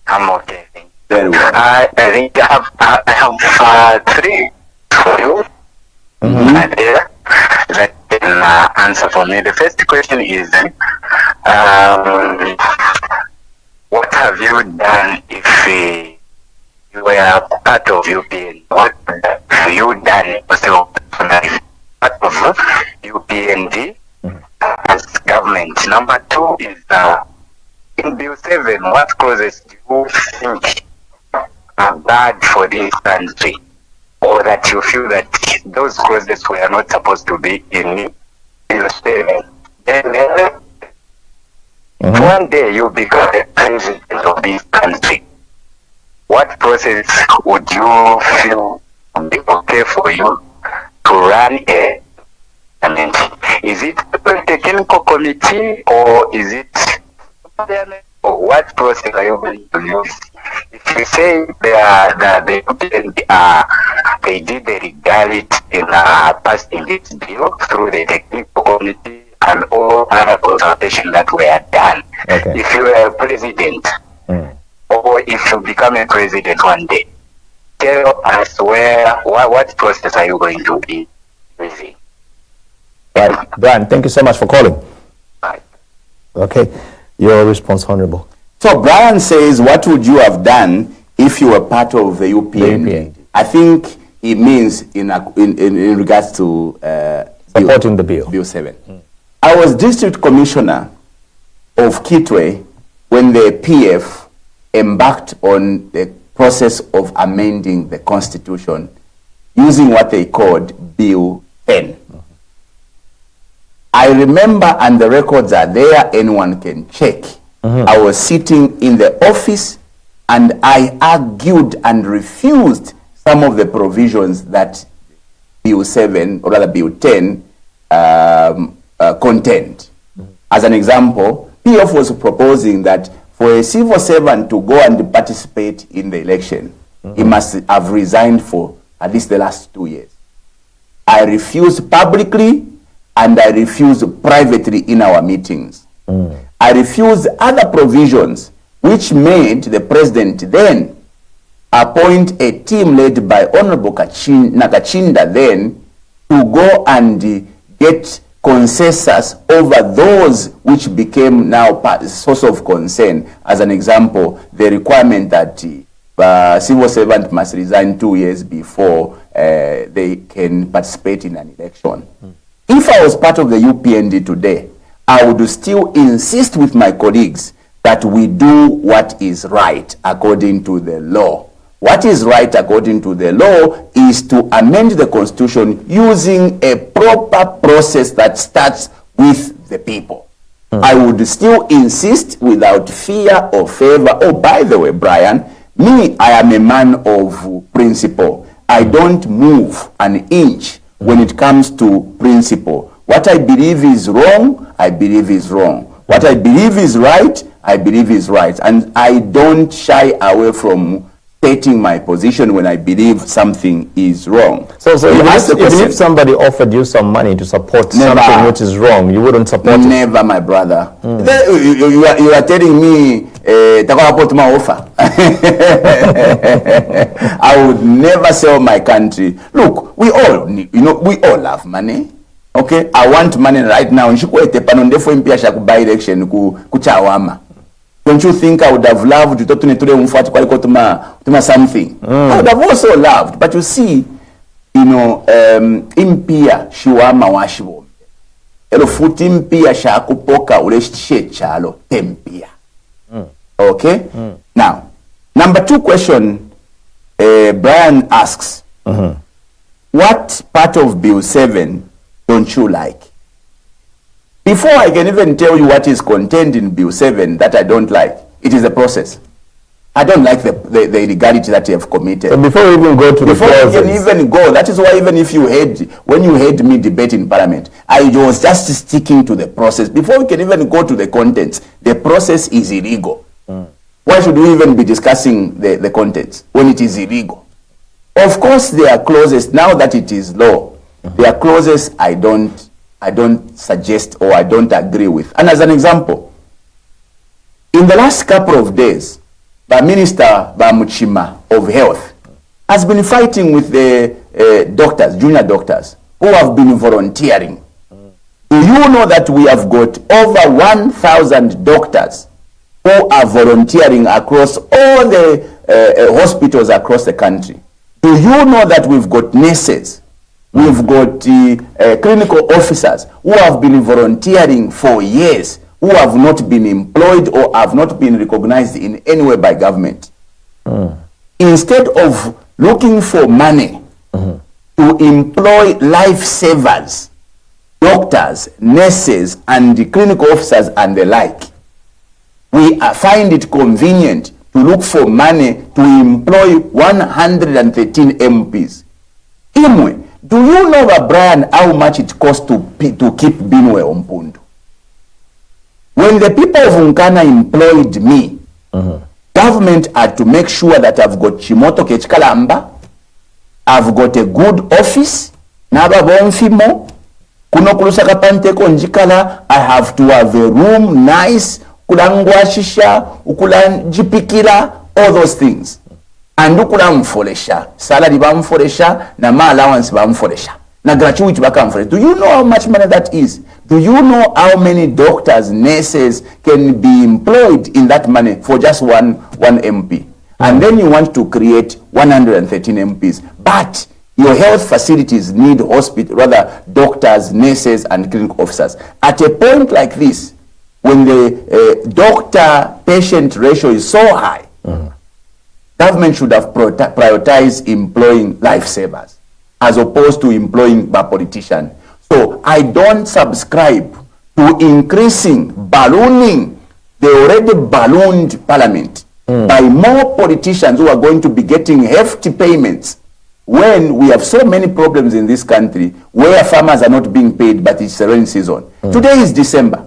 C: I'm okay, thank you.
A: Very well.
C: I think I have three for you. That can answer for me. The first question is, what have you done if you were part of UPN? What have you done part of UPND as government? Number two is, in Bill 7, what clauses do you think are bad for this country, or that you feel that those clauses were not supposed to be in Bill 7? Then one day you become the president of this country. What process would you feel would be okay for you to run a parliament? Is it a technical committee or is it parliament? Or what process are you going to use? If you say they did the legality in passing this bill through the technical committee and all other consultations that were done, if you are a president, or if you become a president one day, tell us what process are you going to be using?
B: Right, Brian, thank you so much for calling.
C: Right.
B: Okay, your response, Honorable.
A: So Brian says, what would you have done if you were part of the UPN? I think he means in regards to
B: supporting the bill.
A: Bill 7. I was district commissioner of Kitwe when the PF embarked on the process of amending the constitution using what they called Bill 10. I remember, and the records are there, anyone can check. I was sitting in the office and I argued and refused some of the provisions that Bill 7, or rather Bill 10, contained. As an example, PF was proposing that for a civil servant to go and participate in the election, he must have resigned for at least the last 2 years. I refused publicly and I refused privately in our meetings. I refused other provisions which made the president then appoint a team led by Honorable Nakachinda then to go and get consensus over those which became now a source of concern. As an example, the requirement that civil servant must resign 2 years before they can participate in an election. If I was part of the UPND today, I would still insist with my colleagues that we do what is right according to the law. What is right according to the law is to amend the constitution using a proper process that starts with the people. I would still insist without fear or favor. Oh, by the way, Brian, me, I am a man of principle. I don't move an inch when it comes to principle. What I believe is wrong, I believe is wrong. What I believe is right, I believe is right. And I don't shy away from stating my position when I believe something is wrong.
B: So if somebody offered you some money to support something which is wrong, you wouldn't support it?
A: Never, my brother. You are telling me my offer. I would never sell my country. Look, we all need, we all have money. Okay, I want money right now. Nshikuete panonde for impia shaku by election ku chawama. Don't you think I would have loved to something? I would have also loved, but you see, impia shiwama washibo. Elo futi impia shakupoka uleshe chalo tempia. Okay? Now, number 2 question, Brian asks, what part of Bill 7 don't you like? Before I can even tell you what is contained in Bill 7 that I don't like, it is a process. I don't like the illegality that you have committed.
B: So before we even go to
A: before
B: the process.
A: we can even go, that is why even if you when you heard me debate in Parliament, I was just sticking to the process. Before we can even go to the contents, the process is illegal. Why should we even be discussing the contents when it is illegal? Of course, there are clauses, now that it is law, there are clauses I don't suggest or I don't agree with. And as an example, in the last couple of days, the Minister Bamuchima of Health has been fighting with the doctors, junior doctors, who have been volunteering. Do you know that we have got over 1,000 doctors who are volunteering across all the hospitals across the country? Do you know that we've got nurses? We've got clinical officers who have been volunteering for years, who have not been employed or have not been recognized in any way by government. Instead of looking for money to employ lifesavers, doctors, nurses, and the clinical officers and the like, we find it convenient to look for money to employ 113 MPs. Imwe, do you know, Brian, how much it costs to keep Binwell Mpundu? When the people of Nkana employed me, government had to make sure that I've got Chimoto Kechikalamba, I've got a good office, Naba Bonfimo, Kuno Kulusaka Panteko Njikala, I have to have a room, nice, Kulangwashisha, Ukulanjipikira, all those things. And ukula mfolesha, salary bamfolesha, na ma allowance bamfolesha, na gratuity bakamfolesha. Do you know how much money that is? Do you know how many doctors, nurses can be employed in that money for just one MP? And then you want to create 113 MPs. But your health facilities need doctors, nurses, and clinical officers. At a point like this, when the doctor-patient ratio is so high, government should have prioritized employing lifesavers as opposed to employing a politician. So I don't subscribe to ballooning the already ballooned parliament by more politicians who are going to be getting hefty payments when we have so many problems in this country where farmers are not being paid, but it's the rainy season. Today is December.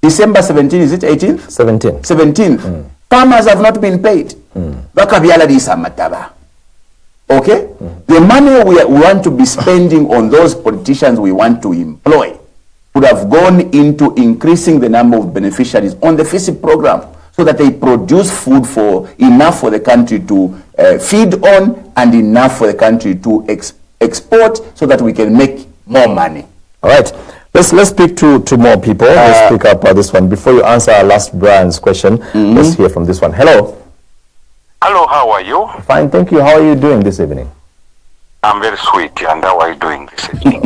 A: December 17th, is it 18th?
B: 17th.
A: 17th. Farmers have not been paid. Okay? The money we want to be spending on those politicians we want to employ would have gone into increasing the number of beneficiaries on the FISIP program so that they produce food enough for the country to feed on and enough for the country to export so that we can make more money.
B: All right. Let's speak to more people. Let's pick up this one. Before you answer our last Brian's question, let's hear from this one. Hello.
D: Hello, how are you?
B: Fine, thank you. How are you doing this evening?
D: I'm very sweet. And how are you doing this evening?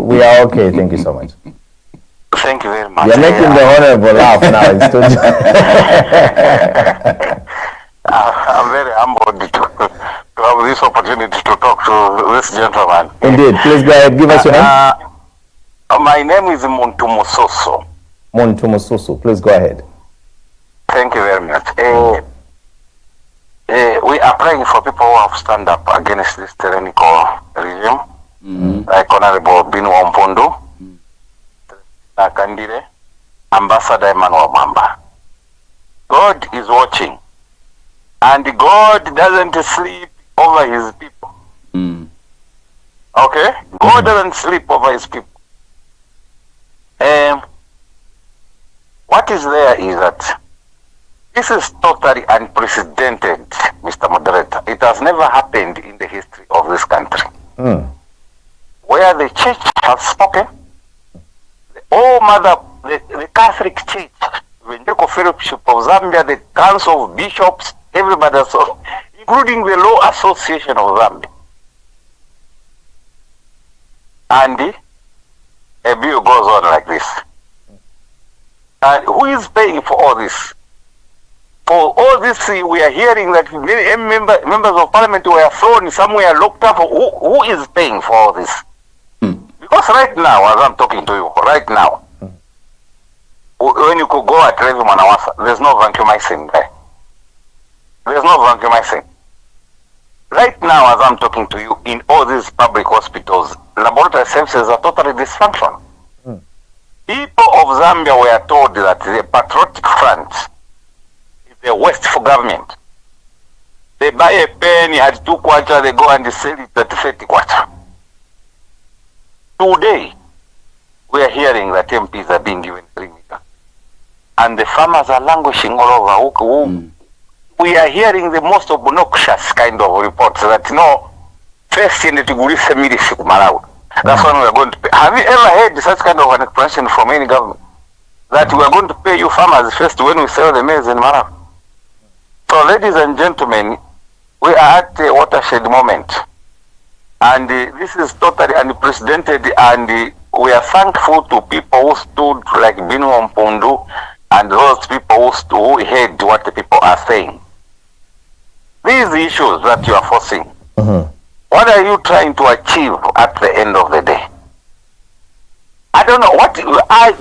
B: We are okay. Thank you so much.
D: Thank you very much.
B: You're making the honorable laugh now.
D: I'm very humbled to have this opportunity to talk to this gentleman.
B: Indeed. Please go ahead. Give us your name.
D: My name is Mpundu.
B: Mpundu. Please go ahead.
D: Thank you very much. We are praying for people who have stand up against this tyrannical regime, like Honorable Binwell Mpundu, Hakainde, Ambassador Emmanuel Mamba. God is watching, and God doesn't sleep over his people. Okay? God doesn't sleep over his people. What is there is that this is totally unprecedented, Mr. Moderator. It has never happened in the history of this country. Where the church has spoken, the Catholic Church Evangelical Fellowship of Zambia, the Council of Bishops, everybody, including the Law Association of Zambia. And a bill goes on like this. And who is paying for all this? For all this, we are hearing that many members of parliament were thrown somewhere, locked up. Who is paying for all this? Because right now, as I'm talking to you, right now, when you could go at Levi Manawasa, there's no vancomycin there. There's no vancomycin. Right now, as I'm talking to you, in all these public hospitals, laboratory services are totally dysfunctional. People of Zambia were told that the Patriotic Front is the wasteful government. They buy a pen at 2 kwacha, they go and sell it at 30 kwacha. Today, we are hearing that MPs are being given 3 million. And the farmers are languishing all over. We are hearing the most obnoxious kind of reports that, first in the Tigulisa milisi Malawi. That's when we are going to pay. Have you ever heard such kind of an expression from any government? That we are going to pay you farmers first when we sell the maize in Malawi. So, ladies and gentlemen, we are at a watershed moment. And this is totally unprecedented, and we are thankful to people who stood like Binwell, Mpundu, and those people who heard what the people are saying. These issues that you are forcing, what are you trying to achieve at the end of the day? I don't know.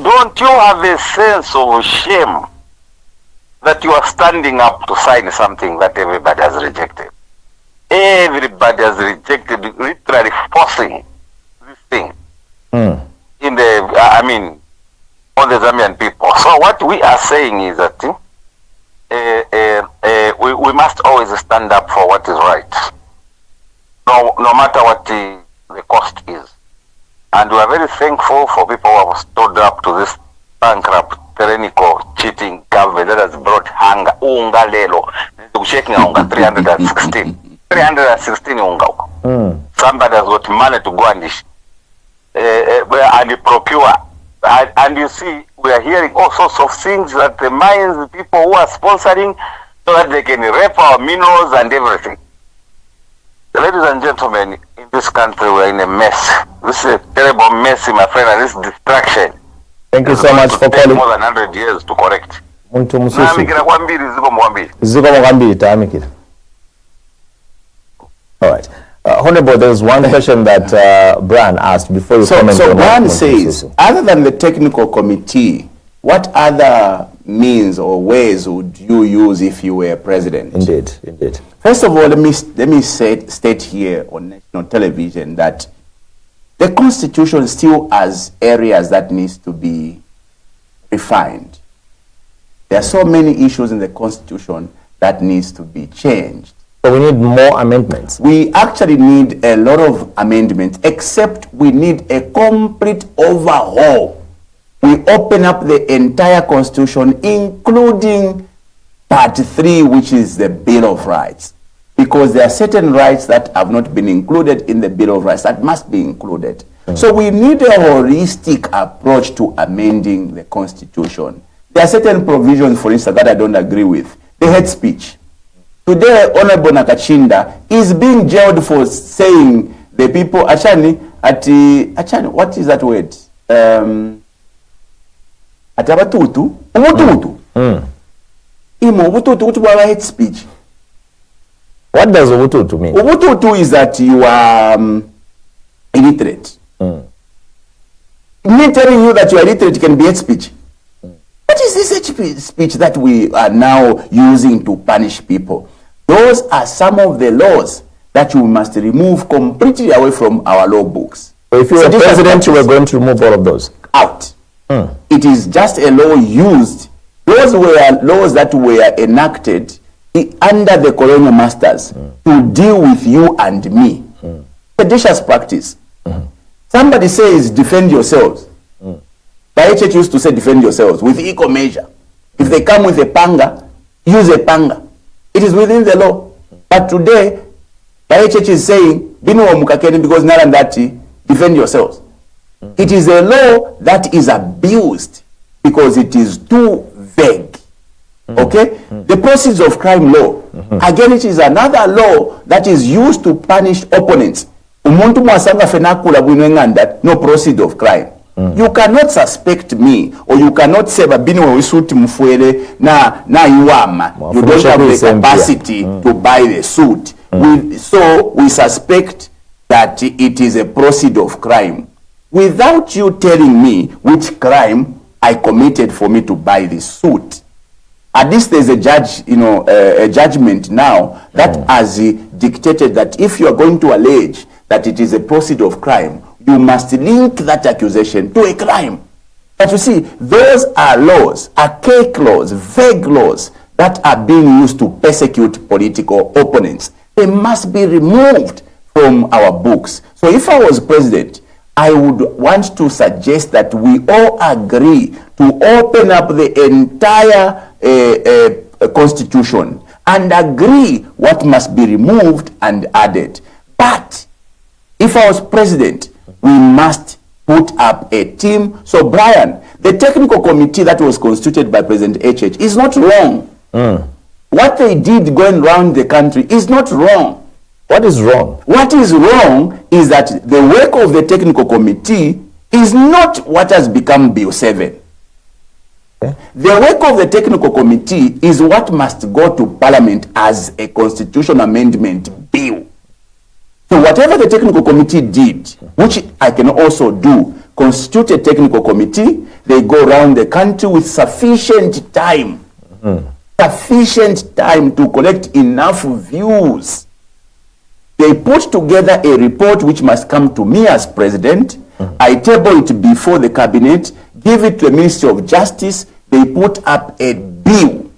D: Don't you have a sense of shame that you are standing up to sign something that everybody has rejected? Everybody has rejected, literally forcing this thing in the, on the Zambian people. So what we are saying is that we must always stand up for what is right, no matter what the cost is. And we are very thankful for people who have stood up to this bankrupt, tyrannical, cheating government that has brought hunger. Unga lelo, shaking unga 316 unga. Somebody has got money to go and procure. And you see, we are hearing all sorts of things that the mines, the people who are sponsoring, so that they can rape our minerals and everything. Ladies and gentlemen, in this country we are in a mess. This is a terrible mess, my friend, and this distraction.
B: Thank you so much for calling.
D: More than 100 years to correct.
B: Muntu Mususi. All right. Honorable, there's one question that Brian asked before you comment on
A: So Brian
B: Muntu
A: says,
B: Mususi.
A: other than the technical committee, what other means or ways would you use if you were president?
B: Indeed.
A: First of all, let me state here on national television that the Constitution still has areas that needs to be refined. There are so many issues in the Constitution that needs to be changed.
B: So we need more amendments.
A: We actually need a lot of amendments, except we need a complete overhaul. We open up the entire Constitution, including Part 3, which is the Bill of Rights. Because there are certain rights that have not been included in the Bill of Rights that must be included. So we need a holistic approach to amending the Constitution. There are certain provisions, for instance, that I don't agree with. The hate speech. Today, Honorable Nakachinda is being jailed for saying the people, Achani, what is that word? Atabatutu, Ubututu. Imo, Ubututu, Ututu, hate speech.
B: What does Ubututu mean?
A: Ubututu is that you are illiterate. Me telling you that you are illiterate can be hate speech. What is this hate speech that we are now using to punish people? Those are some of the laws that you must remove completely away from our law books.
B: So if you were president, you were going to remove all of those?
A: Out. It is just a law used. Those were laws that were enacted under the colonial masters to deal with you and me. Seditious practice. Somebody says defend yourselves. Church used to say defend yourselves with equal measure. If they come with a panga, use a panga. It is within the law. But today, Church is saying Binwell mukakeni because narandati, defend yourselves. It is a law that is abused because it is too vague. Okay? The proceeds of crime law, again, it is another law that is used to punish opponents. Umuntu mwasanga fenakula bwinwenganda, no proceed of crime. You cannot suspect me, or you cannot say Binwell isuti mfuele na iwama. You don't have the capacity to buy the suit. So we suspect that it is a proceed of crime, without you telling me which crime I committed for me to buy this suit. At least there's a judge, a judgment now that has dictated that if you are going to allege that it is a proceed of crime, you must link that accusation to a crime. But you see, those are laws, archaic laws, vague laws that are being used to persecute political opponents. They must be removed from our books. So if I was president, I would want to suggest that we all agree to open up the entire constitution and agree what must be removed and added. But if I was president, we must put up a team. So Brian, the technical committee that was constituted by President HH is not wrong. What they did going around the country is not wrong.
B: What is wrong?
A: What is wrong is that the work of the technical committee is not what has become Bill 7.
B: Okay.
A: The work of the technical committee is what must go to Parliament as a constitution amendment bill. So whatever the technical committee did, which I can also do, constitute a technical committee, they go around the country with sufficient time, sufficient time to collect enough views. They put together a report which must come to me as president. I table it before the cabinet, give it to the Ministry of Justice. They put up a bill.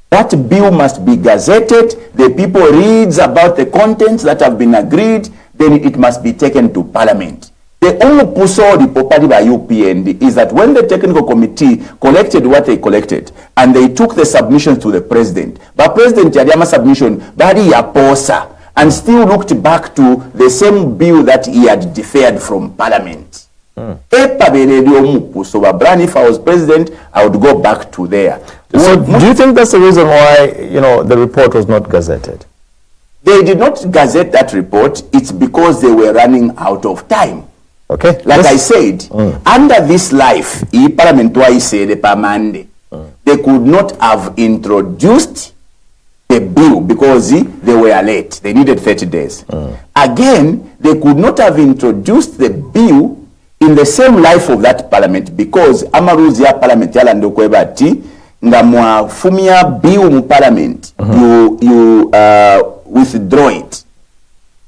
A: That bill must be gazetted. The people reads about the contents that have been agreed. Then it must be taken to Parliament. The only puso the property by UPND is that when the technical committee collected what they collected and they took the submissions to the president, but President Yadiyama submission, bari yaposa, and still looked back to the same bill that he had deferred from Parliament. If I was president, I would go back to there.
B: So do you think that's the reason why, the report was not gazetted?
A: They did not gazette that report. It's because they were running out of time.
B: Okay.
A: Like I said, under this life, Parliament they could not have introduced the bill because they were late. They needed 30 days. Again, they could not have introduced the bill in the same life of that parliament because amaruzi ya parliament yala ndokweba ati nga mwafumia bill mu parliament, you withdraw it.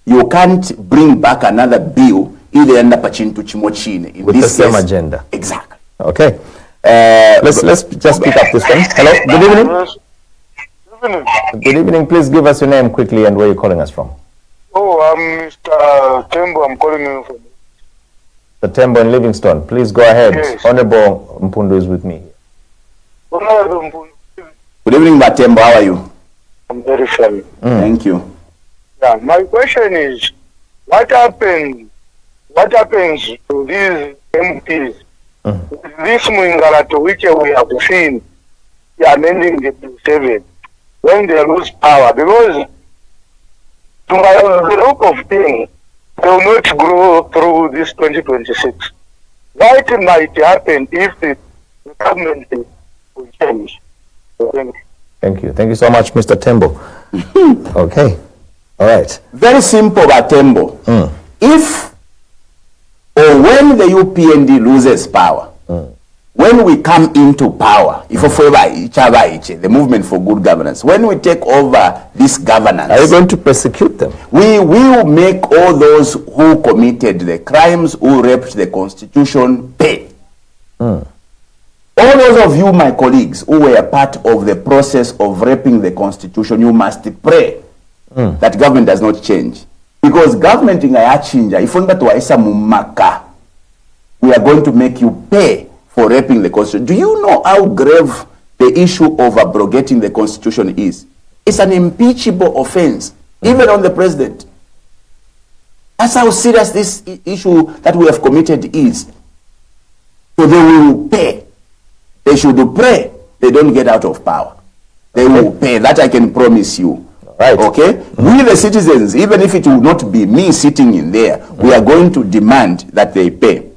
A: You can't bring back another bill ile yanda pachintu chimochine
B: with the same agenda.
A: Exactly.
B: Okay. Let's just pick up this one. Hello. Good evening. Good evening. Please give us your name quickly and where you're calling us from.
E: Oh, I'm Mr. Tembo. I'm calling you from
B: The Tembo in Livingstone. Please go ahead.
E: Yes.
B: Honorable Mpundu is with me.
A: Good evening, Batembo. How are you?
E: I'm very fine.
A: Thank you.
E: Yeah, my question is, what happens to these MPs? This Muingalato, which we have seen, amending the Bill 7, when they lose power, because to the look of things, they will not grow through this 2026. What might happen if the government will change?
B: Thank you. Thank you so much, Mr. Tembo. Okay. All right.
A: Very simple, Batembo. If or when the UPND loses power, when we come into power, the movement for good governance, when we take over this governance,
B: are you going to persecute them?
A: We will make all those who committed the crimes, who raped the constitution, pay. All those of you, my colleagues, who were part of the process of raping the constitution, you must pray that government does not change. Because government in Ayachinja, if we are going to make you pay for raping the constitution. Do you know how grave the issue of abrogating the constitution is? It's an impeachable offense, even on the president. That's how serious this issue that we have committed is. So they will pay. They should pray they don't get out of power. They will pay. That I can promise you.
B: Right.
A: Okay? We the citizens, even if it will not be me sitting in there, we are going to demand that they pay.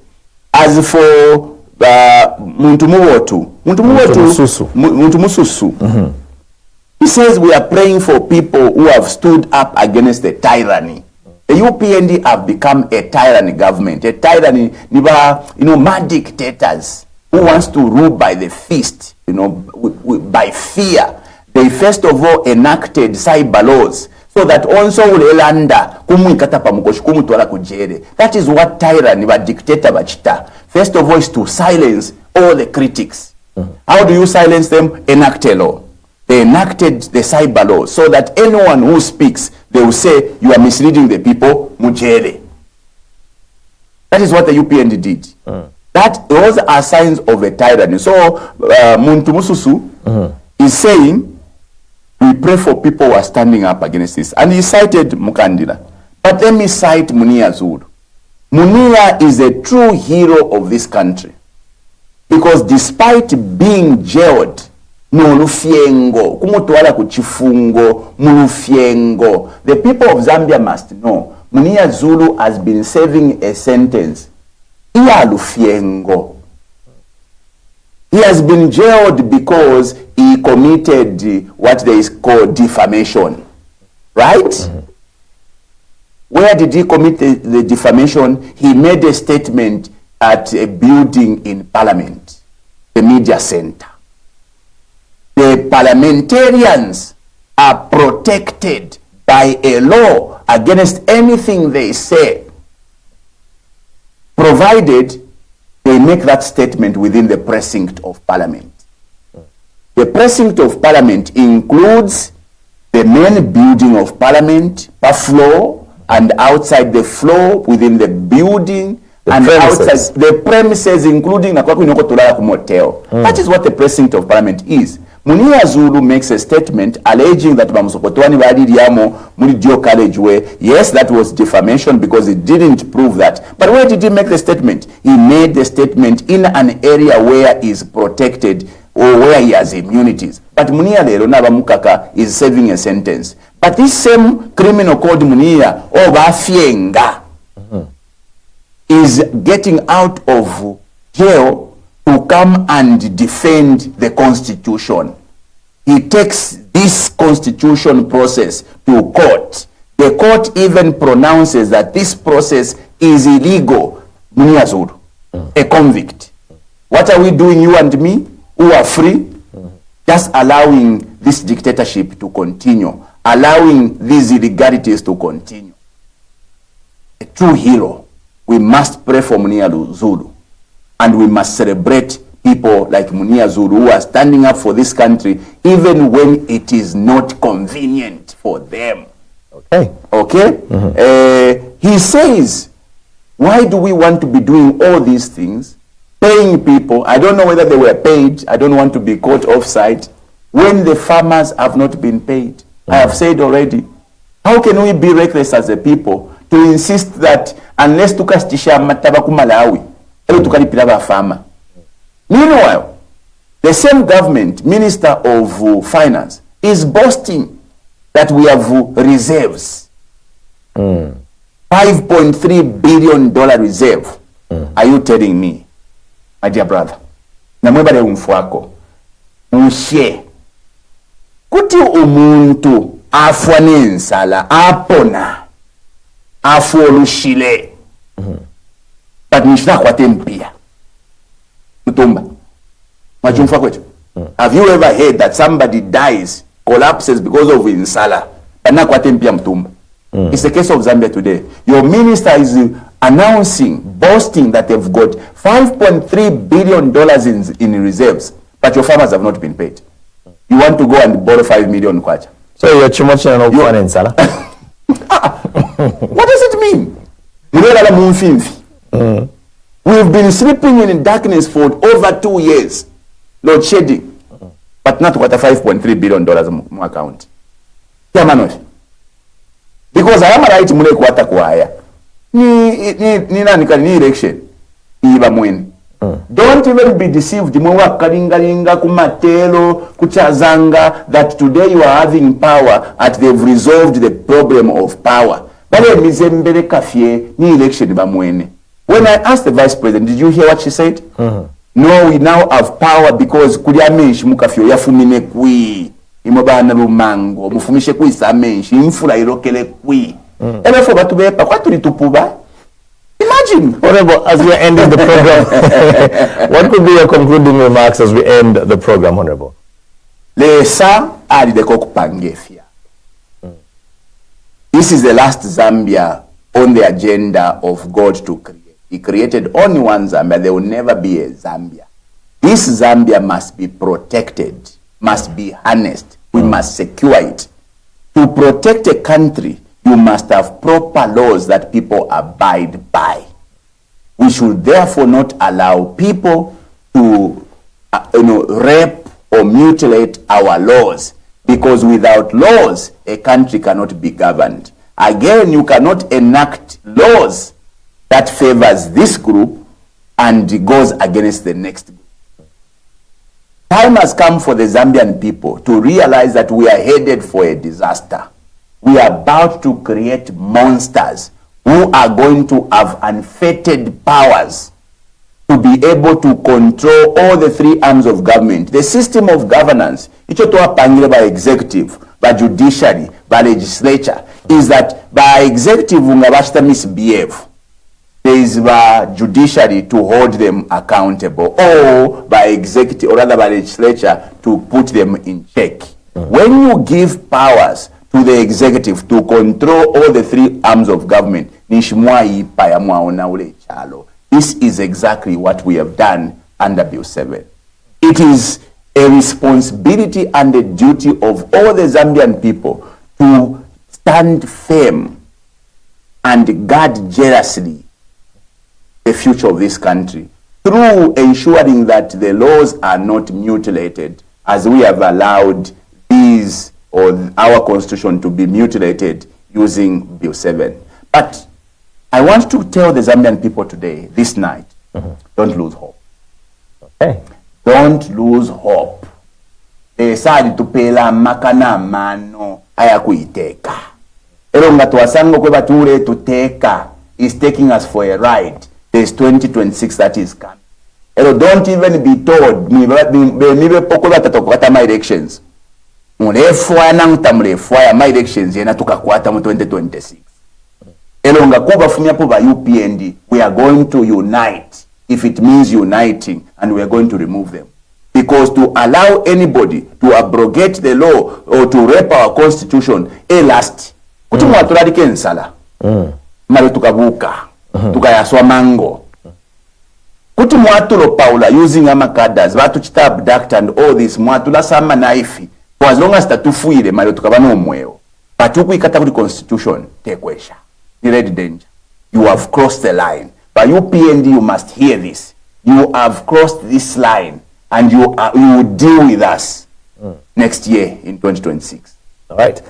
A: As for Muntu Mususu, he says we are praying for people who have stood up against the tyranny. The UPND have become a tyranny government, a tyranny, mad dictators who wants to rule by the fist, by fear. They first of all enacted cyber laws so that also ulelanda kumwikata pamukoshi kumutwala kujere. That is what tyranny ba dictator bachita. First of all is to silence all the critics. How do you silence them? Enact a law. They enacted the cyber law so that anyone who speaks, they will say you are misleading the people, mujere. That is what the UPND did. Those are signs of a tyranny. So Muntu Mususu is saying we pray for people who are standing up against this. And he cited Mukandila. But let me cite Munia Zulu. Munia is a true hero of this country. Because despite being jailed, Mulufiengo, kumutwala kuchifungo, Mulufiengo, the people of Zambia must know, Munia Zulu has been serving a sentence. Iyalufiengo. He has been jailed because he committed what they call defamation. Right? Where did he commit the defamation? He made a statement at a building in Parliament, the media center. The parliamentarians are protected by a law against anything they say, provided they make that statement within the precinct of Parliament. The precinct of Parliament includes the main building of Parliament, per floor, and outside the floor, within the building, and outside the premises, including motel. That is what the precinct of Parliament is. Munia Zulu makes a statement alleging that Bamusokotwani Badiriamo Muridio College where, yes, that was defamation because it didn't prove that. But where did he make the statement? He made the statement in an area where he is protected or where he has immunities. But Munia Lerona Mukaka is serving a sentence. But this same criminal called Munia Bafienga is getting out of jail to come and defend the Constitution. He takes this Constitution process to court. The court even pronounces that this process is illegal. Munia Zulu, a convict. What are we doing, you and me, who are free? Just allowing this dictatorship to continue, allowing these illegalities to continue. A true hero. We must pray for Munia Zulu. And we must celebrate people like Munia Zulu who are standing up for this country even when it is not convenient for them.
B: Okay.
A: Okay? He says, why do we want to be doing all these things? Paying people. I don't know whether they were paid. I don't want to be caught offside. When the farmers have not been paid. I have said already. How can we be reckless as a people to insist that unless tukasitisha matabaku Malawi, farmer. Meanwhile, the same government, Minister of Finance, is boasting that we have reserves. $5.3 billion reserve. Are you telling me, my dear brother? Namwebale umfuako. Unshe. Kuti umuntu afwane nsala apona. Afolushile. But nishina kwa tempia. Mutumba. Majumfa kwetu. Have you ever heard that somebody dies, collapses because of insala? But na kwa tempia Mutumba. It's the case of Zambia today. Your minister is announcing, boasting that they've got $5.3 billion in reserves, but your farmers have not been paid. You want to go and borrow 5 million kwacha.
B: So you're chimochina no fun insala.
A: What does it mean? We've been sleeping in darkness for over 2 years, load shedding, but not what a $5.3 billion account. Because I am right mule kwata kwaya. Ni election. Iba mwini. Don't even be deceived. That today you are having power, at they've resolved the problem of power. When I asked the vice president, did you hear what she said? No, we now have power because imobana lumango mufumishe kuisa menshi imfula irokele kwi elefo batu bepa kwa tulitupuba. Imagine.
B: Honorable, as we are ending the program, what could be your concluding remarks as we end the program, Honorable?
A: Lesa ali de kokupangefia. This is the last Zambia on the agenda of God to create. He created only one Zambia. There will never be a Zambia. This Zambia must be protected, must be harnessed. We must secure it. To protect a country, you must have proper laws that people abide by. We should therefore not allow people to rape or mutilate our laws, because without laws, a country cannot be governed. Again, you cannot enact laws that favors this group and goes against the next group. Time has come for the Zambian people to realize that we are headed for a disaster. We are about to create monsters who are going to have unfettered powers to be able to control all the three arms of government. The system of governance, by executive, by judiciary, by legislature, is that by executive misbehave. There is by judiciary to hold them accountable, or by executive, or rather by legislature to put them in check. When you give powers to the executive to control all the three arms of government, this is exactly what we have done under Bill 7. It is a responsibility and a duty of all the Zambian people to stand firm and guard jealously the future of this country through ensuring that the laws are not mutilated, as we have allowed these or our constitution to be mutilated using Bill 7. But I want to tell the Zambian people today, this night, don't lose hope.
B: Okay.
A: Don't lose hope. Decided to pela makana mano ayakuiteka. Eronga tuwasango kwe bature tuteka is taking us for a ride. There's 2026 that is coming. Don't even be told mibe poko batatokata my elections. Mulefwa na mutamulefwa ya my elections yena tukakwata mu 2026. Elonga kuba fumyapo ba UPND, we are going to unite if it means uniting, and we are going to remove them. Because to allow anybody to abrogate the law or to rape our constitution, last. Kuti mwatuladike nsala. Mare tukabuka. Tukayaswa mango. Kuti mwatulo Paula using amakadas, watu chita abduct and all this, mwatula sama naifi. For as long as tatufuire, mare tukabano umweo. Patuku ikata kuti constitution, tekwesha. Red danger. You have crossed the line. By UPND, you must hear this. You have crossed this line, and you will deal with us next year in 2026.
B: All right.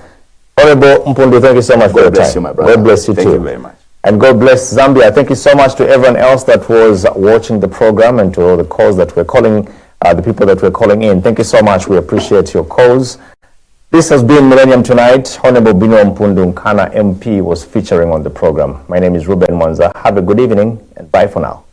B: Honorable Mpundu, thank you so much for your time.
A: God bless you, my brother.
B: God bless you too.
A: Thank you very much.
B: And God bless Zambia. Thank you so much to everyone else that was watching the program, and to all the calls that we're calling, the people that we're calling in. Thank you so much. We appreciate your calls. This has been Millennium Tonight. Honorable Binwell Mpundu Nkana MP was featuring on the program. My name is Ruben Monza. Have a good evening and bye for now.